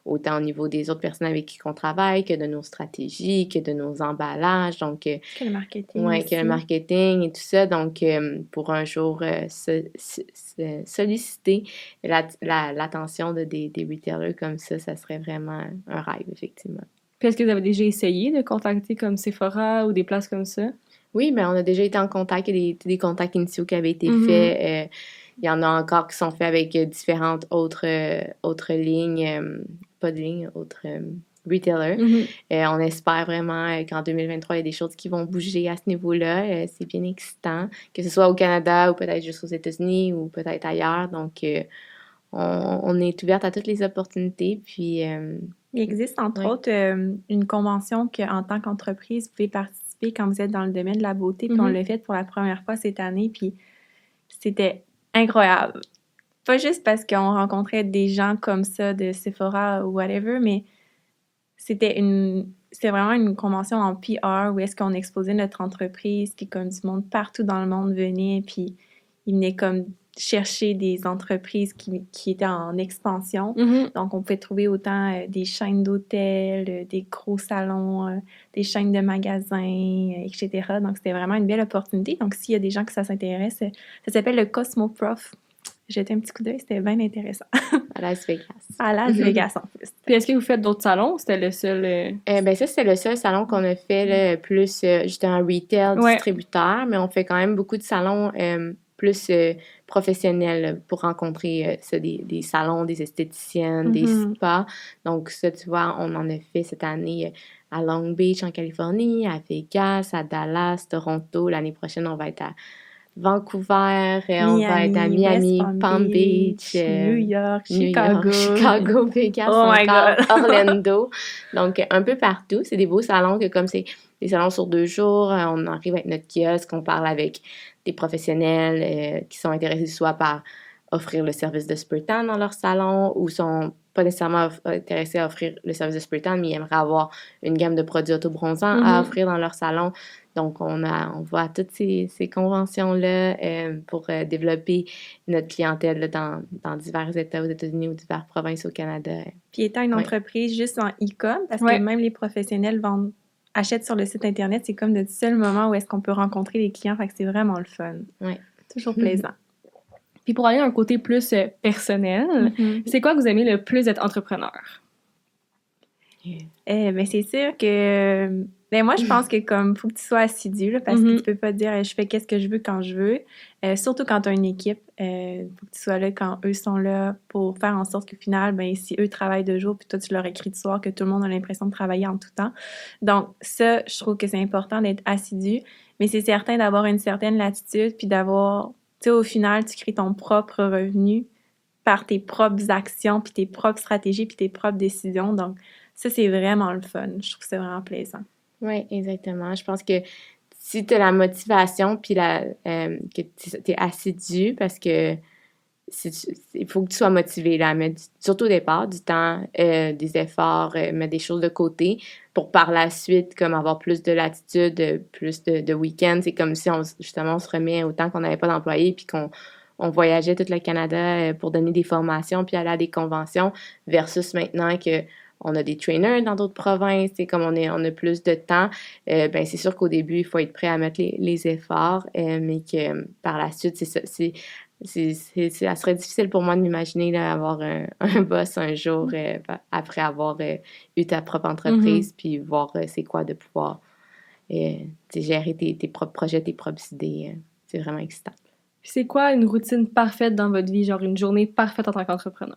autant au niveau des autres personnes avec qui on travaille que de nos stratégies, que de nos emballages. Donc, que le marketing. Oui, que le marketing et tout ça. Donc, pour un jour solliciter l'attention des retailers comme ça serait vraiment un rêve, effectivement. Puis est-ce que vous avez déjà essayé de contacter comme Sephora ou des places comme ça? Oui, mais on a déjà été en contact. Il y a des contacts initiaux qui avaient été faits. Il y en a encore qui sont faits avec différentes autres lignes, pas de lignes, autres retailers. On espère vraiment qu'en 2023, il y a des choses qui vont bouger à ce niveau-là. C'est bien excitant, que ce soit au Canada ou peut-être juste aux États-Unis ou peut-être ailleurs. Donc, on est ouverte à toutes les opportunités. Puis, il existe, entre autres, une convention qu'en tant qu'entreprise, vous pouvez participer quand vous êtes dans le domaine de la beauté. Puis on l'a fait pour la première fois cette année. Puis c'était incroyable. Pas juste parce qu'on rencontrait des gens comme ça de Sephora ou whatever, mais c'était vraiment une convention en PR où est-ce qu'on exposait notre entreprise, puis comme du monde partout dans le monde venait, puis ils venaient comme chercher des entreprises qui étaient en expansion. Mhm. Donc, on pouvait trouver autant des chaînes d'hôtels, des gros salons, des chaînes de magasins, etc. Donc, c'était vraiment une belle opportunité. Donc, s'il y a des gens que ça s'intéresse, ça s'appelle le Cosmoprof. J'ai jeté un petit coup d'œil, c'était bien intéressant. À Las Vegas. À Las Vegas, en plus. Puis est-ce que vous faites d'autres salons? C'était le seul... Ben ça, c'est le seul salon qu'on a fait, là, plus justement retail, Ouais. distributeur, mais on fait quand même beaucoup de salons plus professionnels là, pour rencontrer des salons, des esthéticiennes, des spas. Donc ça, tu vois, on en a fait cette année à Long Beach, en Californie, à Vegas, à Dallas, Toronto. L'année prochaine, on va être à Vancouver, on va être à Miami, West Palm Beach, New York, New York, Chicago, Vegas, Oh my encore, God. Orlando. Donc, un peu partout. C'est des beaux salons que comme c'est des salons sur 2 jours, on arrive avec notre kiosque, on parle avec des professionnels qui sont intéressés soit par offrir le service de spray tan dans leur salon ou sont pas nécessairement intéressés à offrir le service de spray tan, mais ils aimeraient avoir une gamme de produits autobronzants à offrir dans leur salon. Donc, on va à toutes ces conventions-là pour développer notre clientèle là, dans divers États aux États-Unis ou diverses provinces au Canada. Puis étant une entreprise juste en e-com, parce que même les professionnels achètent sur le site Internet, c'est comme le seul moment où est-ce qu'on peut rencontrer les clients, fait que c'est vraiment le fun. Oui. Toujours plaisant. Puis pour aller à un côté plus personnel, c'est quoi que vous aimez le plus d'être entrepreneur? Ben c'est sûr que... Ben moi, je pense que comme faut que tu sois assidu, là, parce que tu peux pas te dire je fais qu'est-ce que je veux quand je veux. Surtout quand tu as une équipe, faut que tu sois là quand eux sont là pour faire en sorte qu'au final, ben si eux travaillent de jour puis toi tu leur écris de soir, que tout le monde a l'impression de travailler en tout temps. Donc ça, je trouve que c'est important d'être assidu, mais c'est certain d'avoir une certaine latitude puis d'avoir, tu sais, au final, tu crées ton propre revenu par tes propres actions puis tes propres stratégies puis tes propres décisions. Donc ça, c'est vraiment le fun. Je trouve que c'est vraiment plaisant. Oui, exactement. Je pense que si tu as la motivation puis que tu es assidu parce que il faut que tu sois motivé là, à mettre, surtout au départ, du temps, des efforts, mettre des choses de côté pour par la suite comme avoir plus de latitude, plus de week-ends. C'est comme si on se remet au temps qu'on n'avait pas d'employés puis qu'on voyageait tout le Canada pour donner des formations puis aller à des conventions versus maintenant que on a des trainers dans d'autres provinces, et comme on a plus de temps, ben c'est sûr qu'au début, il faut être prêt à mettre les efforts, mais que par la suite, ça serait difficile pour moi de m'imaginer là, avoir un boss un jour après avoir eu ta propre entreprise, puis voir c'est quoi de pouvoir gérer tes propres projets, tes propres idées. C'est vraiment excitant. Puis c'est quoi une routine parfaite dans votre vie, genre une journée parfaite en tant qu'entrepreneur?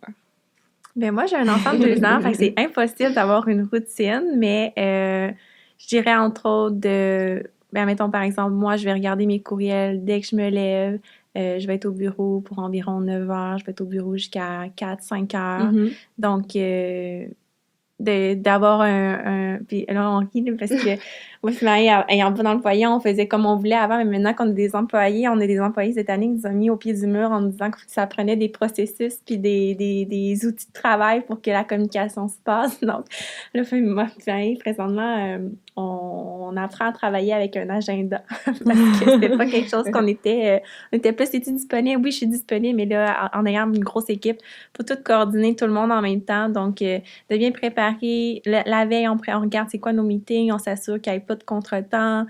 Ben moi, j'ai un enfant de 2 ans, fait que c'est impossible d'avoir une routine, mais je dirais entre autres ben mettons par exemple, moi, je vais regarder mes courriels dès que je me lève, je vais être au bureau pour environ 9 heures, je vais être au bureau jusqu'à 4-5 heures, donc d'avoir puis là on rit parce que moi puis Marie ayant pas dans le foyer, on faisait comme on voulait avant, mais maintenant qu'on est des employés, on a des employés cette année qui nous ont mis au pied du mur en nous disant que ça prenait des processus puis des outils de travail pour que la communication se passe. Donc là moi puis Marie, présentement on apprend à travailler avec un agenda parce que c'était pas quelque chose qu'on était plus disponible. Oui, je suis disponible, mais là en ayant une grosse équipe, faut tout coordonner tout le monde en même temps, donc de bien préparer la veille, on regarde c'est quoi nos meetings, on s'assure qu'il n'y ait pas de contretemps,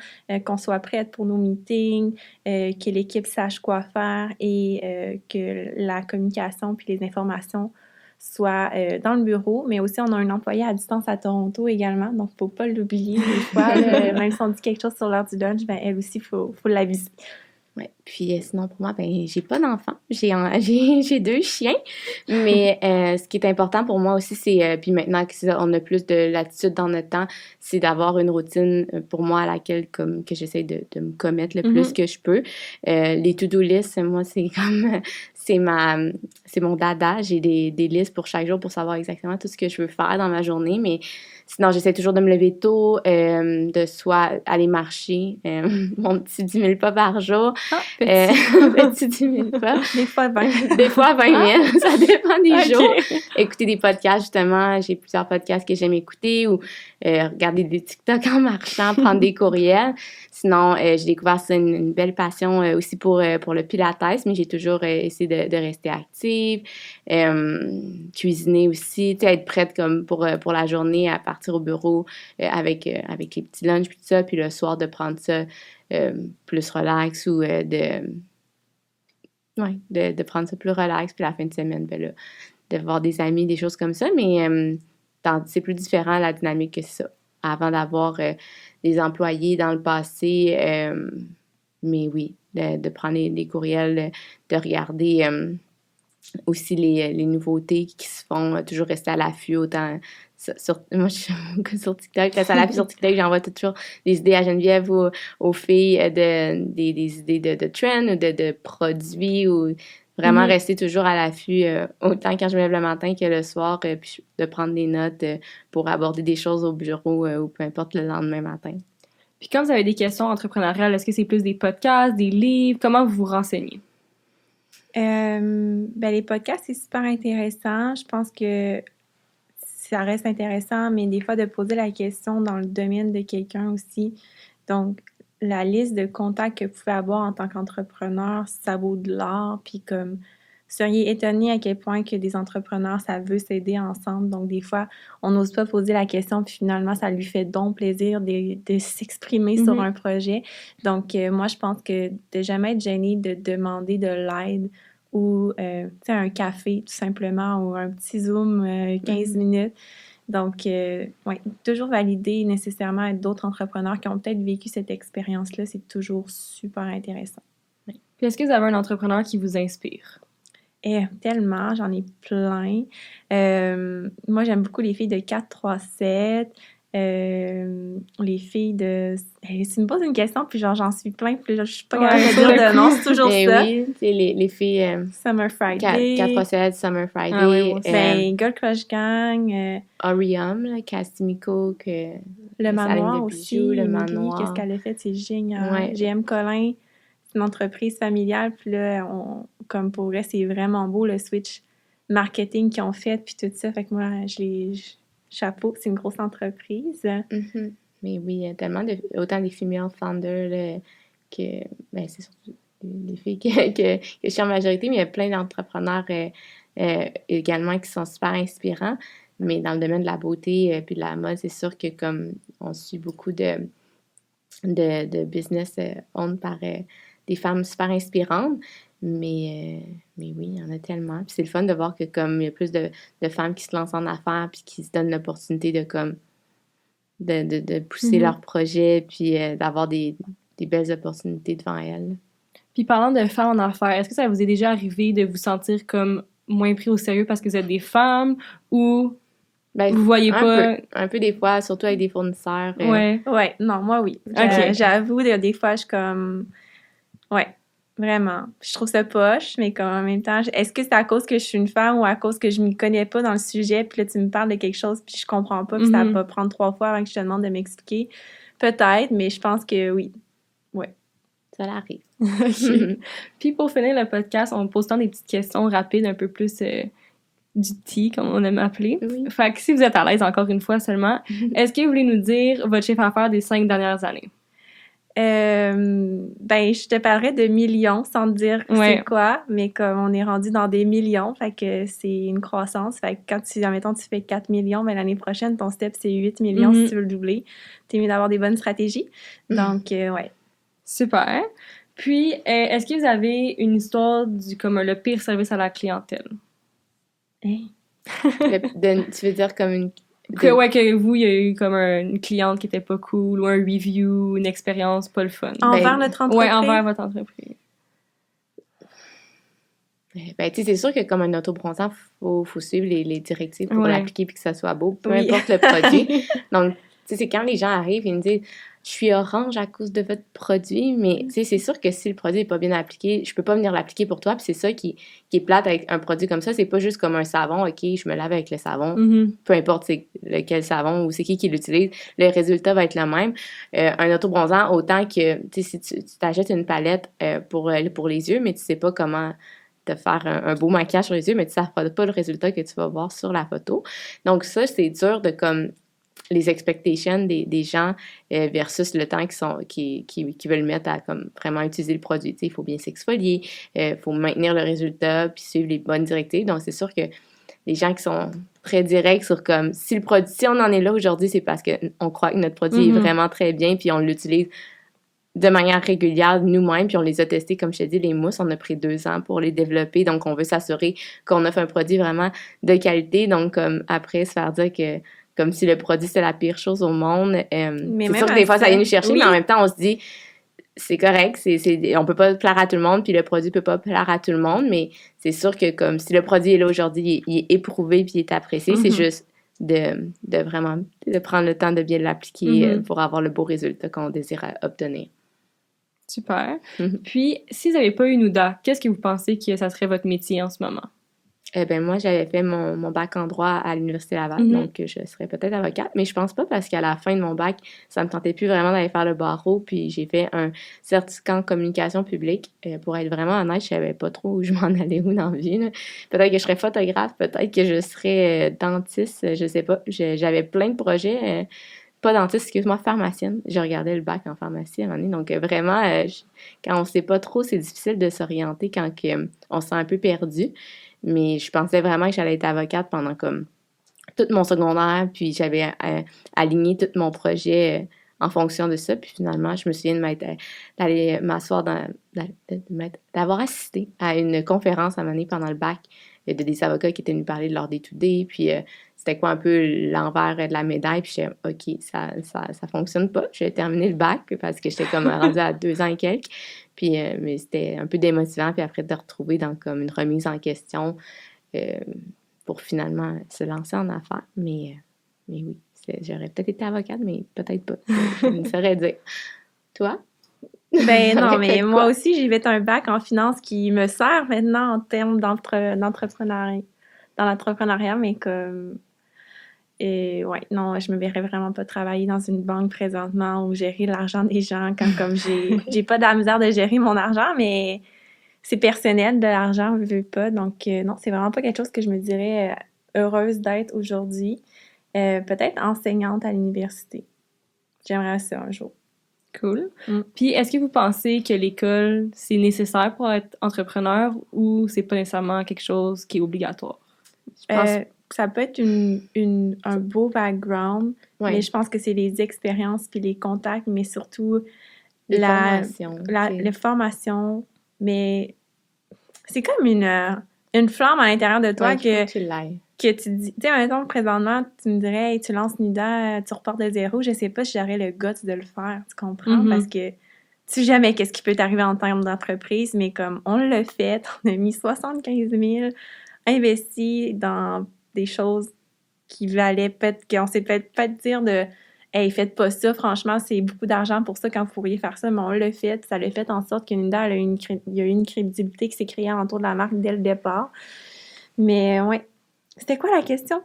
qu'on soit prête pour nos meetings, que l'équipe sache quoi faire et que la communication puis les informations soient dans le bureau. Mais aussi, on a un employé à distance à Toronto également, donc il ne faut pas l'oublier. Des fois, même si on dit quelque chose sur l'heure du lunch, ben, elle aussi, il faut l'aviser. Oui, puis sinon pour moi, ben j'ai pas d'enfants, j'ai 2 chiens, mais ce qui est important pour moi aussi, c'est, puis maintenant qu'on a plus de latitude dans notre temps, c'est d'avoir une routine pour moi à laquelle que j'essaie de me commettre le plus que je peux. Les to-do lists, moi, c'est comme, c'est mon dada, j'ai des listes pour chaque jour pour savoir exactement tout ce que je veux faire dans ma journée, mais sinon, j'essaie toujours de me lever tôt, de soit aller marcher, mon petit 10 000 pas par jour, Ah, Petit 10 000 fois. Des fois 20. Des fois 20 000, ça dépend des Ok. jours. Écouter des podcasts, justement, j'ai plusieurs podcasts que j'aime écouter ou regarder des TikTok en marchant, prendre des courriels. Sinon, j'ai découvert ça une belle passion aussi pour le pilates, mais j'ai toujours essayé de rester active. Cuisiner aussi, tu sais, être prête comme pour la journée à partir au bureau avec les petits lunchs puis tout ça, puis le soir de prendre ça plus relax ou de prendre ça plus relax, puis la fin de semaine, ben là, de voir des amis, des choses comme ça, mais c'est plus différent la dynamique que ça. Avant d'avoir des employés dans le passé, mais oui, de prendre les courriels, de regarder aussi les nouveautés qui se font, toujours rester à l'affût, autant moi je suis sur TikTok, reste à l'affût sur TikTok, j'envoie toujours des idées à Geneviève ou aux filles, des idées de trends ou de produits, ou vraiment rester toujours à l'affût, autant quand je me lève le matin que le soir, puis de prendre des notes pour aborder des choses au bureau ou peu importe le lendemain matin. Puis quand vous avez des questions entrepreneuriales, est-ce que c'est plus des podcasts, des livres? Comment vous vous renseignez? Les podcasts, c'est super intéressant. Je pense que ça reste intéressant, mais des fois, de poser la question dans le domaine de quelqu'un aussi. Donc, la liste de contacts que vous pouvez avoir en tant qu'entrepreneur, ça vaut de l'or. Puis comme, vous seriez étonné à quel point que des entrepreneurs, ça veut s'aider ensemble. Donc, des fois, on n'ose pas poser la question, puis finalement, ça lui fait donc plaisir de s'exprimer sur un projet. Donc, moi, je pense que de jamais être gêné de demander de l'aide ou un café, tout simplement, ou un petit Zoom 15 minutes. Donc, toujours valider nécessairement avec d'autres entrepreneurs qui ont peut-être vécu cette expérience-là, c'est toujours super intéressant. Puis est-ce que vous avez un entrepreneur qui vous inspire? Tellement, j'en ai plein. Moi, j'aime beaucoup les filles de 437, les filles de... si tu me poses une question, puis genre, j'en suis plein, puis là, je suis pas capable de dire de nom, c'est toujours ça. Oui, c'est les filles... Summer Friday. 437, Summer Friday. Ah oui, moi Girl Crush Gang. Orium, Castimiko, Le Manoir aussi. Le Emily, Manoir. qu'est-ce qu'elle a fait? C'est génial. Ouais. GM Collin, c'est une entreprise familiale, puis là, comme pour vrai, c'est vraiment beau le switch marketing qu'ils ont fait, puis tout ça. Fait que moi, chapeau, c'est une grosse entreprise. Mm-hmm. Mais oui, il y a tellement autant des female founders que, c'est surtout les filles que je suis en majorité, mais il y a plein d'entrepreneurs également qui sont super inspirants. Mais dans le domaine de la beauté puis de la mode, c'est sûr que comme on suit beaucoup de business owned par des femmes super inspirantes, mais oui, il y en a tellement. Puis c'est le fun de voir que comme il y a plus de femmes qui se lancent en affaires puis qui se donnent l'opportunité de comme de pousser leurs projets puis d'avoir des belles opportunités devant elles. Puis parlant de femmes en affaires, est-ce que ça vous est déjà arrivé de vous sentir comme moins pris au sérieux parce que vous êtes des femmes ou vous voyez pas... Un peu des fois, surtout avec des fournisseurs. Ouais, non, moi oui. J'avoue, des fois, je suis comme... Ouais, vraiment. Je trouve ça poche, mais comme en même temps, est-ce que c'est à cause que je suis une femme ou à cause que je m'y connais pas dans le sujet, puis là, tu me parles de quelque chose, puis je comprends pas, puis ça va prendre 3 fois avant que je te demande de m'expliquer? Peut-être, mais je pense que oui. Ouais. Ça l'arrive. Puis pour finir le podcast, on pose tant des petites questions rapides, un peu plus du tea, comme on aime appeler. Oui. Fait que si vous êtes à l'aise, encore une fois seulement, est-ce que vous voulez nous dire votre chiffre d'affaires des 5 dernières années? Je te parlerais de millions sans te dire c'est quoi, mais comme on est rendu dans des millions, fait que c'est une croissance. Fait que quand admettons, tu fais 4 millions, mais l'année prochaine, ton step, c'est 8 millions si tu veux le doubler. T'es mieux d'avoir des bonnes stratégies. Donc, ouais. Super. Puis, est-ce que vous avez une histoire comme le pire service à la clientèle? Tu veux dire comme une... Que vous, il y a eu comme une cliente qui était pas cool, ou un review, une expérience pas le fun. Envers notre entreprise? Ouais, envers votre entreprise. C'est sûr que comme un autobronzant, faut suivre les directives pour l'appliquer puis que ça soit beau, peu importe le produit. Donc, c'est quand les gens arrivent et me disent je suis orange à cause de votre produit, mais tu sais, c'est sûr que si le produit n'est pas bien appliqué, je peux pas venir l'appliquer pour toi, puis c'est ça qui est plate avec un produit comme ça, c'est pas juste comme un savon, OK, je me lave avec le savon, peu importe c'est lequel savon ou c'est qui l'utilise, le résultat va être le même. Un autobronzant, autant que, tu sais, si tu t'achètes une palette pour les yeux, mais tu sais pas comment te faire un beau maquillage sur les yeux, mais tu ne sais pas le résultat que tu vas voir sur la photo. Donc ça, c'est dur de comme les expectations des gens versus le temps qui veulent mettre à comme vraiment utiliser le produit. Il faut bien s'exfolier, il faut maintenir le résultat, puis suivre les bonnes directives. Donc, c'est sûr que les gens qui sont très directs sur comme si on en est là aujourd'hui, c'est parce qu'on croit que notre produit est vraiment très bien, puis on l'utilise de manière régulière nous-mêmes, puis on les a testés, comme je te dis, les mousses, on a pris 2 ans pour les développer, donc on veut s'assurer qu'on offre un produit vraiment de qualité, donc comme après se faire dire que comme si le produit c'est la pire chose au monde, c'est sûr que des fois ça vient nous chercher, mais en même temps on se dit c'est correct, on peut pas plaire à tout le monde, puis le produit peut pas plaire à tout le monde, mais c'est sûr que comme si le produit est là aujourd'hui, il est éprouvé puis il est apprécié, c'est juste de vraiment de prendre le temps de bien l'appliquer pour avoir le beau résultat qu'on désire obtenir. Super. Puis, si vous n'avez pas eu Nouda, qu'est-ce que vous pensez que ça serait votre métier en ce moment? Moi, j'avais fait mon bac en droit à l'Université Laval, donc je serais peut-être avocate, mais je pense pas parce qu'à la fin de mon bac, ça me tentait plus vraiment d'aller faire le barreau, puis j'ai fait un certificat en communication publique. Pour être vraiment honnête, je savais pas trop où je m'en allais où dans la vie, là. Peut-être que je serais photographe, peut-être que je serais dentiste, je sais pas. J'avais plein de projets. Pas dentiste, excuse-moi, pharmacienne. Je regardais le bac en pharmacie à un moment donné. Donc, vraiment, quand on sait pas trop, c'est difficile de s'orienter quand on se sent un peu perdu. Mais je pensais vraiment que j'allais être avocate pendant comme tout mon secondaire. Puis, j'avais aligné tout mon projet en fonction de ça. Puis, finalement, je me souviens d'aller m'asseoir d'avoir assisté à une conférence à un moment donné pendant le bac de des avocats qui étaient venus parler de leur day-to-day. Puis, c'était quoi un peu l'envers de la médaille, puis j'étais OK, ça fonctionne pas. J'ai terminé le bac parce que j'étais comme rendue à 2 ans et quelques, puis mais c'était un peu démotivant, puis après de retrouver dans comme une remise en question pour finalement se lancer en affaires, mais oui, j'aurais peut-être été avocate, mais peut-être pas, je ne saurais dire. Toi? Ben non, mais moi aussi, j'ai fait un bac en finance qui me sert maintenant en termes d'entrepreneuriat, dans l'entrepreneuriat, mais comme... Et ouais, non, je me verrais vraiment pas travailler dans une banque présentement ou gérer l'argent des gens quand comme j'ai pas de la misère de gérer mon argent, mais c'est personnel de l'argent, je veux pas. Donc non, c'est vraiment pas quelque chose que je me dirais heureuse d'être aujourd'hui. Peut-être enseignante à l'université. J'aimerais ça un jour. Cool. Puis, est-ce que vous pensez que l'école, c'est nécessaire pour être entrepreneur ou c'est pas nécessairement quelque chose qui est obligatoire? Je pense ça peut être un beau background, mais je pense que c'est les expériences puis les contacts, mais surtout la formation. Mais c'est comme une flamme à l'intérieur de toi que tu dis, tu sais, mettons, présentement, tu me dirais, hey, tu lances Nida, tu repars de zéro, je sais pas si j'aurais le guts de le faire, tu comprends? Parce que tu sais jamais qu'est-ce qui peut t'arriver en termes d'entreprise, mais comme on l'a fait, on a mis 75 000 investis dans des choses qui valaient peut-être, qu'on s'est peut-être dire de hey, faites pas ça, franchement, c'est beaucoup d'argent pour ça quand vous pourriez faire ça, mais on l'a fait, ça l'a fait en sorte que Nida, il y a eu une crédibilité qui s'est créée autour de la marque dès le départ. Mais ouais. C'était quoi la question?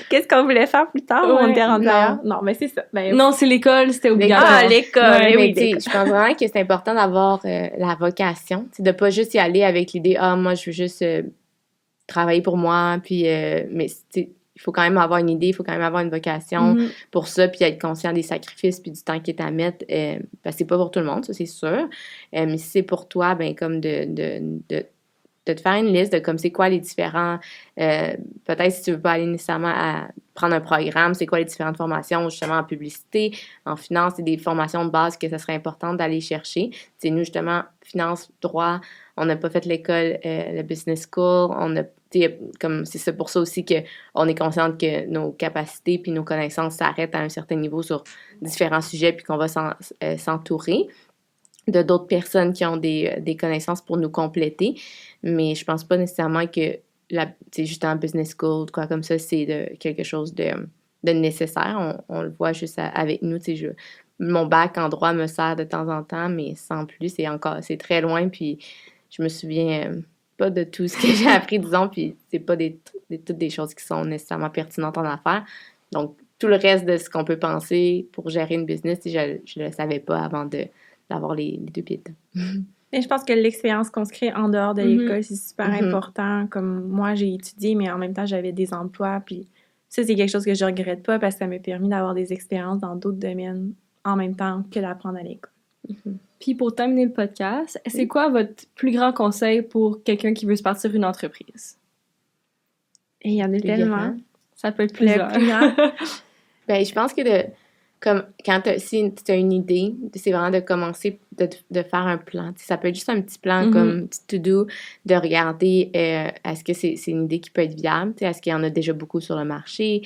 Qu'est-ce qu'on voulait faire plus tard ou on était rendu ailleurs? Non, mais c'est ça. Ben, non, c'est l'école, c'était obligatoire. Ah, l'école! Oui, je pense vraiment que c'est important d'avoir la vocation, de pas juste y aller avec l'idée « Ah, moi, je veux juste travailler pour moi, puis mais il faut quand même avoir une idée, il faut quand même avoir une vocation pour ça, puis être conscient des sacrifices puis du temps qui est à mettre. Parce que c'est pas pour tout le monde, ça, c'est sûr. Mais si c'est pour toi, ben comme de te faire une liste de comme c'est quoi les différents... peut-être si tu veux pas aller nécessairement à prendre un programme, c'est quoi les différentes formations justement en publicité, en finance, c'est des formations de base que ça serait important d'aller chercher. C'est nous justement, finance, droit, on n'a pas fait l'école, le business school, on a comme c'est pour ça aussi qu'on est consciente que nos capacités puis nos connaissances s'arrêtent à un certain niveau sur différents sujets puis qu'on va s'entourer de d'autres personnes qui ont des connaissances pour nous compléter. Mais je pense pas nécessairement que c'est juste un business school, quoi comme ça, c'est quelque chose de de nécessaire. On le voit juste avec nous, tu sais, mon bac en droit me sert de temps en temps, mais sans plus, c'est très loin, puis je me souviens pas de tout ce que j'ai appris, disons, puis c'est pas toutes des choses qui sont nécessairement pertinentes en affaires. Donc, tout le reste de ce qu'on peut penser pour gérer une business, je le savais pas avant d'avoir les 2 pieds dedans. Et je pense que l'expérience qu'on se crée en dehors de l'école, c'est super important. Comme moi, j'ai étudié, mais en même temps, j'avais des emplois, puis ça, c'est quelque chose que je regrette pas parce que ça m'a permis d'avoir des expériences dans d'autres domaines en même temps que d'apprendre à l'école. Puis pour terminer le podcast, c'est quoi votre plus grand conseil pour quelqu'un qui veut se partir une entreprise? Et il y en a tellement. Ça peut être plusieurs. Le plus grand. Ben, je pense que si tu as une idée, c'est vraiment de commencer de faire un plan. T'sais, ça peut être juste un petit plan comme to-do, de regarder est-ce que c'est une idée qui peut être viable, est-ce qu'il y en a déjà beaucoup sur le marché,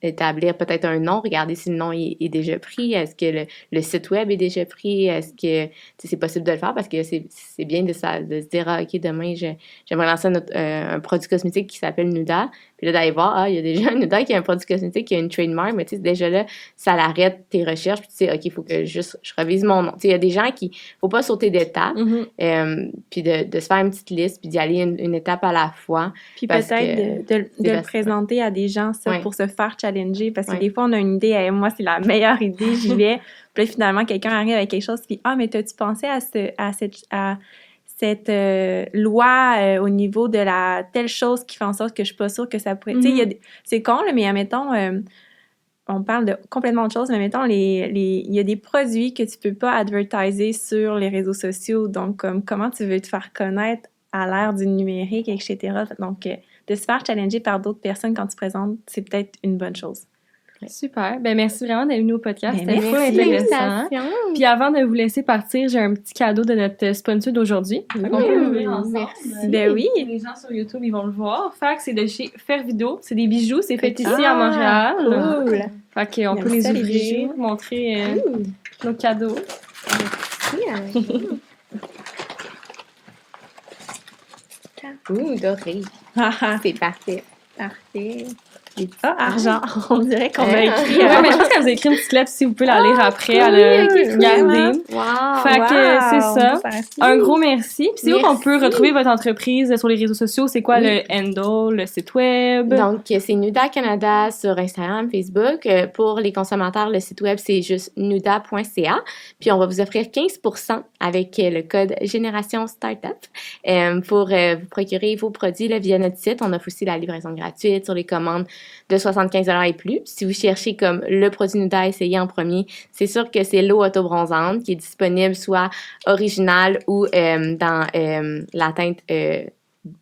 établir peut-être un nom, regarder si le nom est déjà pris, est-ce que le site web est déjà pris, est-ce que c'est possible de le faire, parce que c'est bien de se dire, OK, demain, j'aimerais lancer un produit cosmétique qui s'appelle Nuda, puis là, d'aller voir, il y a déjà un Nuda qui a un produit cosmétique qui a une trademark, mais tu sais, déjà là, ça l'arrête tes recherches, puis tu sais, OK, il faut que je revise mon nom. Tu sais, il y a des gens faut pas sauter d'étape, puis de se faire une petite liste, puis d'y aller une étape à la fois. Puis peut-être de le présenter à des gens, pour se faire challenger, parce que des fois, on a une idée, moi, c'est la meilleure idée, j'y vais. Puis là, finalement, quelqu'un arrive avec quelque chose, puis mais t'as-tu pensé à cette loi au niveau de la telle chose qui fait en sorte que je suis pas sûre que ça pourrait... Tu sais, c'est con, là, mais admettons, on parle de complètement autre chose, mais mettons, il y a des produits que tu peux pas advertiser sur les réseaux sociaux, donc comment tu veux te faire connaître à l'ère du numérique, etc. Donc, de se faire challenger par d'autres personnes quand tu présentes, c'est peut-être une bonne chose. Super. Ben merci vraiment d'être venu au podcast. Ben, c'était full intéressant. Puis avant de vous laisser partir, j'ai un petit cadeau de notre sponsor d'aujourd'hui. On peut l'ouvrir ensemble. Merci. Ben oui. Les gens sur YouTube, ils vont le voir. Fait que c'est de chez Faire Vidéo. C'est des bijoux. C'est fait ici à Montréal. Cool. Fait qu'on peut les ouvrir, montrer nos cadeaux. Merci. Doré. C'est parfait. Parfait. Argent. On dirait qu'on a écrit. Ouais, mais je pense qu'elle vous a écrit une petite lettre si vous pouvez la lire après. Elle a gardé. Fait que c'est ça. Un gros merci. Puis c'est où qu'on peut retrouver votre entreprise sur les réseaux sociaux? C'est quoi le handle, le site web? Donc, c'est Nuda Canada sur Instagram, Facebook. Pour les consommateurs, le site web, c'est juste nuda.ca. Puis on va vous offrir 15% avec le code Génération Startup pour vous procurer vos produits là, via notre site. On offre aussi la livraison gratuite sur les commandes de 75 $ et plus. Si vous cherchez comme le produit Nuda à essayer en premier, c'est sûr que c'est l'eau auto-bronzante qui est disponible soit originale ou dans la teinte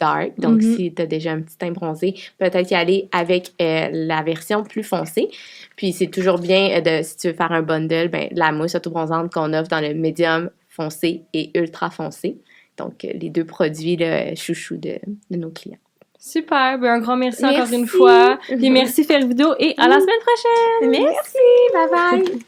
dark. Donc, si tu as déjà un petit teint bronzé, peut-être y aller avec la version plus foncée. Puis, c'est toujours bien, si tu veux faire un bundle, la mousse auto-bronzante qu'on offre dans le médium foncé et ultra foncé. Donc, les 2 produits là, chouchous de nos clients. Super, ben un grand merci encore une fois. Puis merci Faire Vidéo et à la semaine prochaine. Merci, bye bye.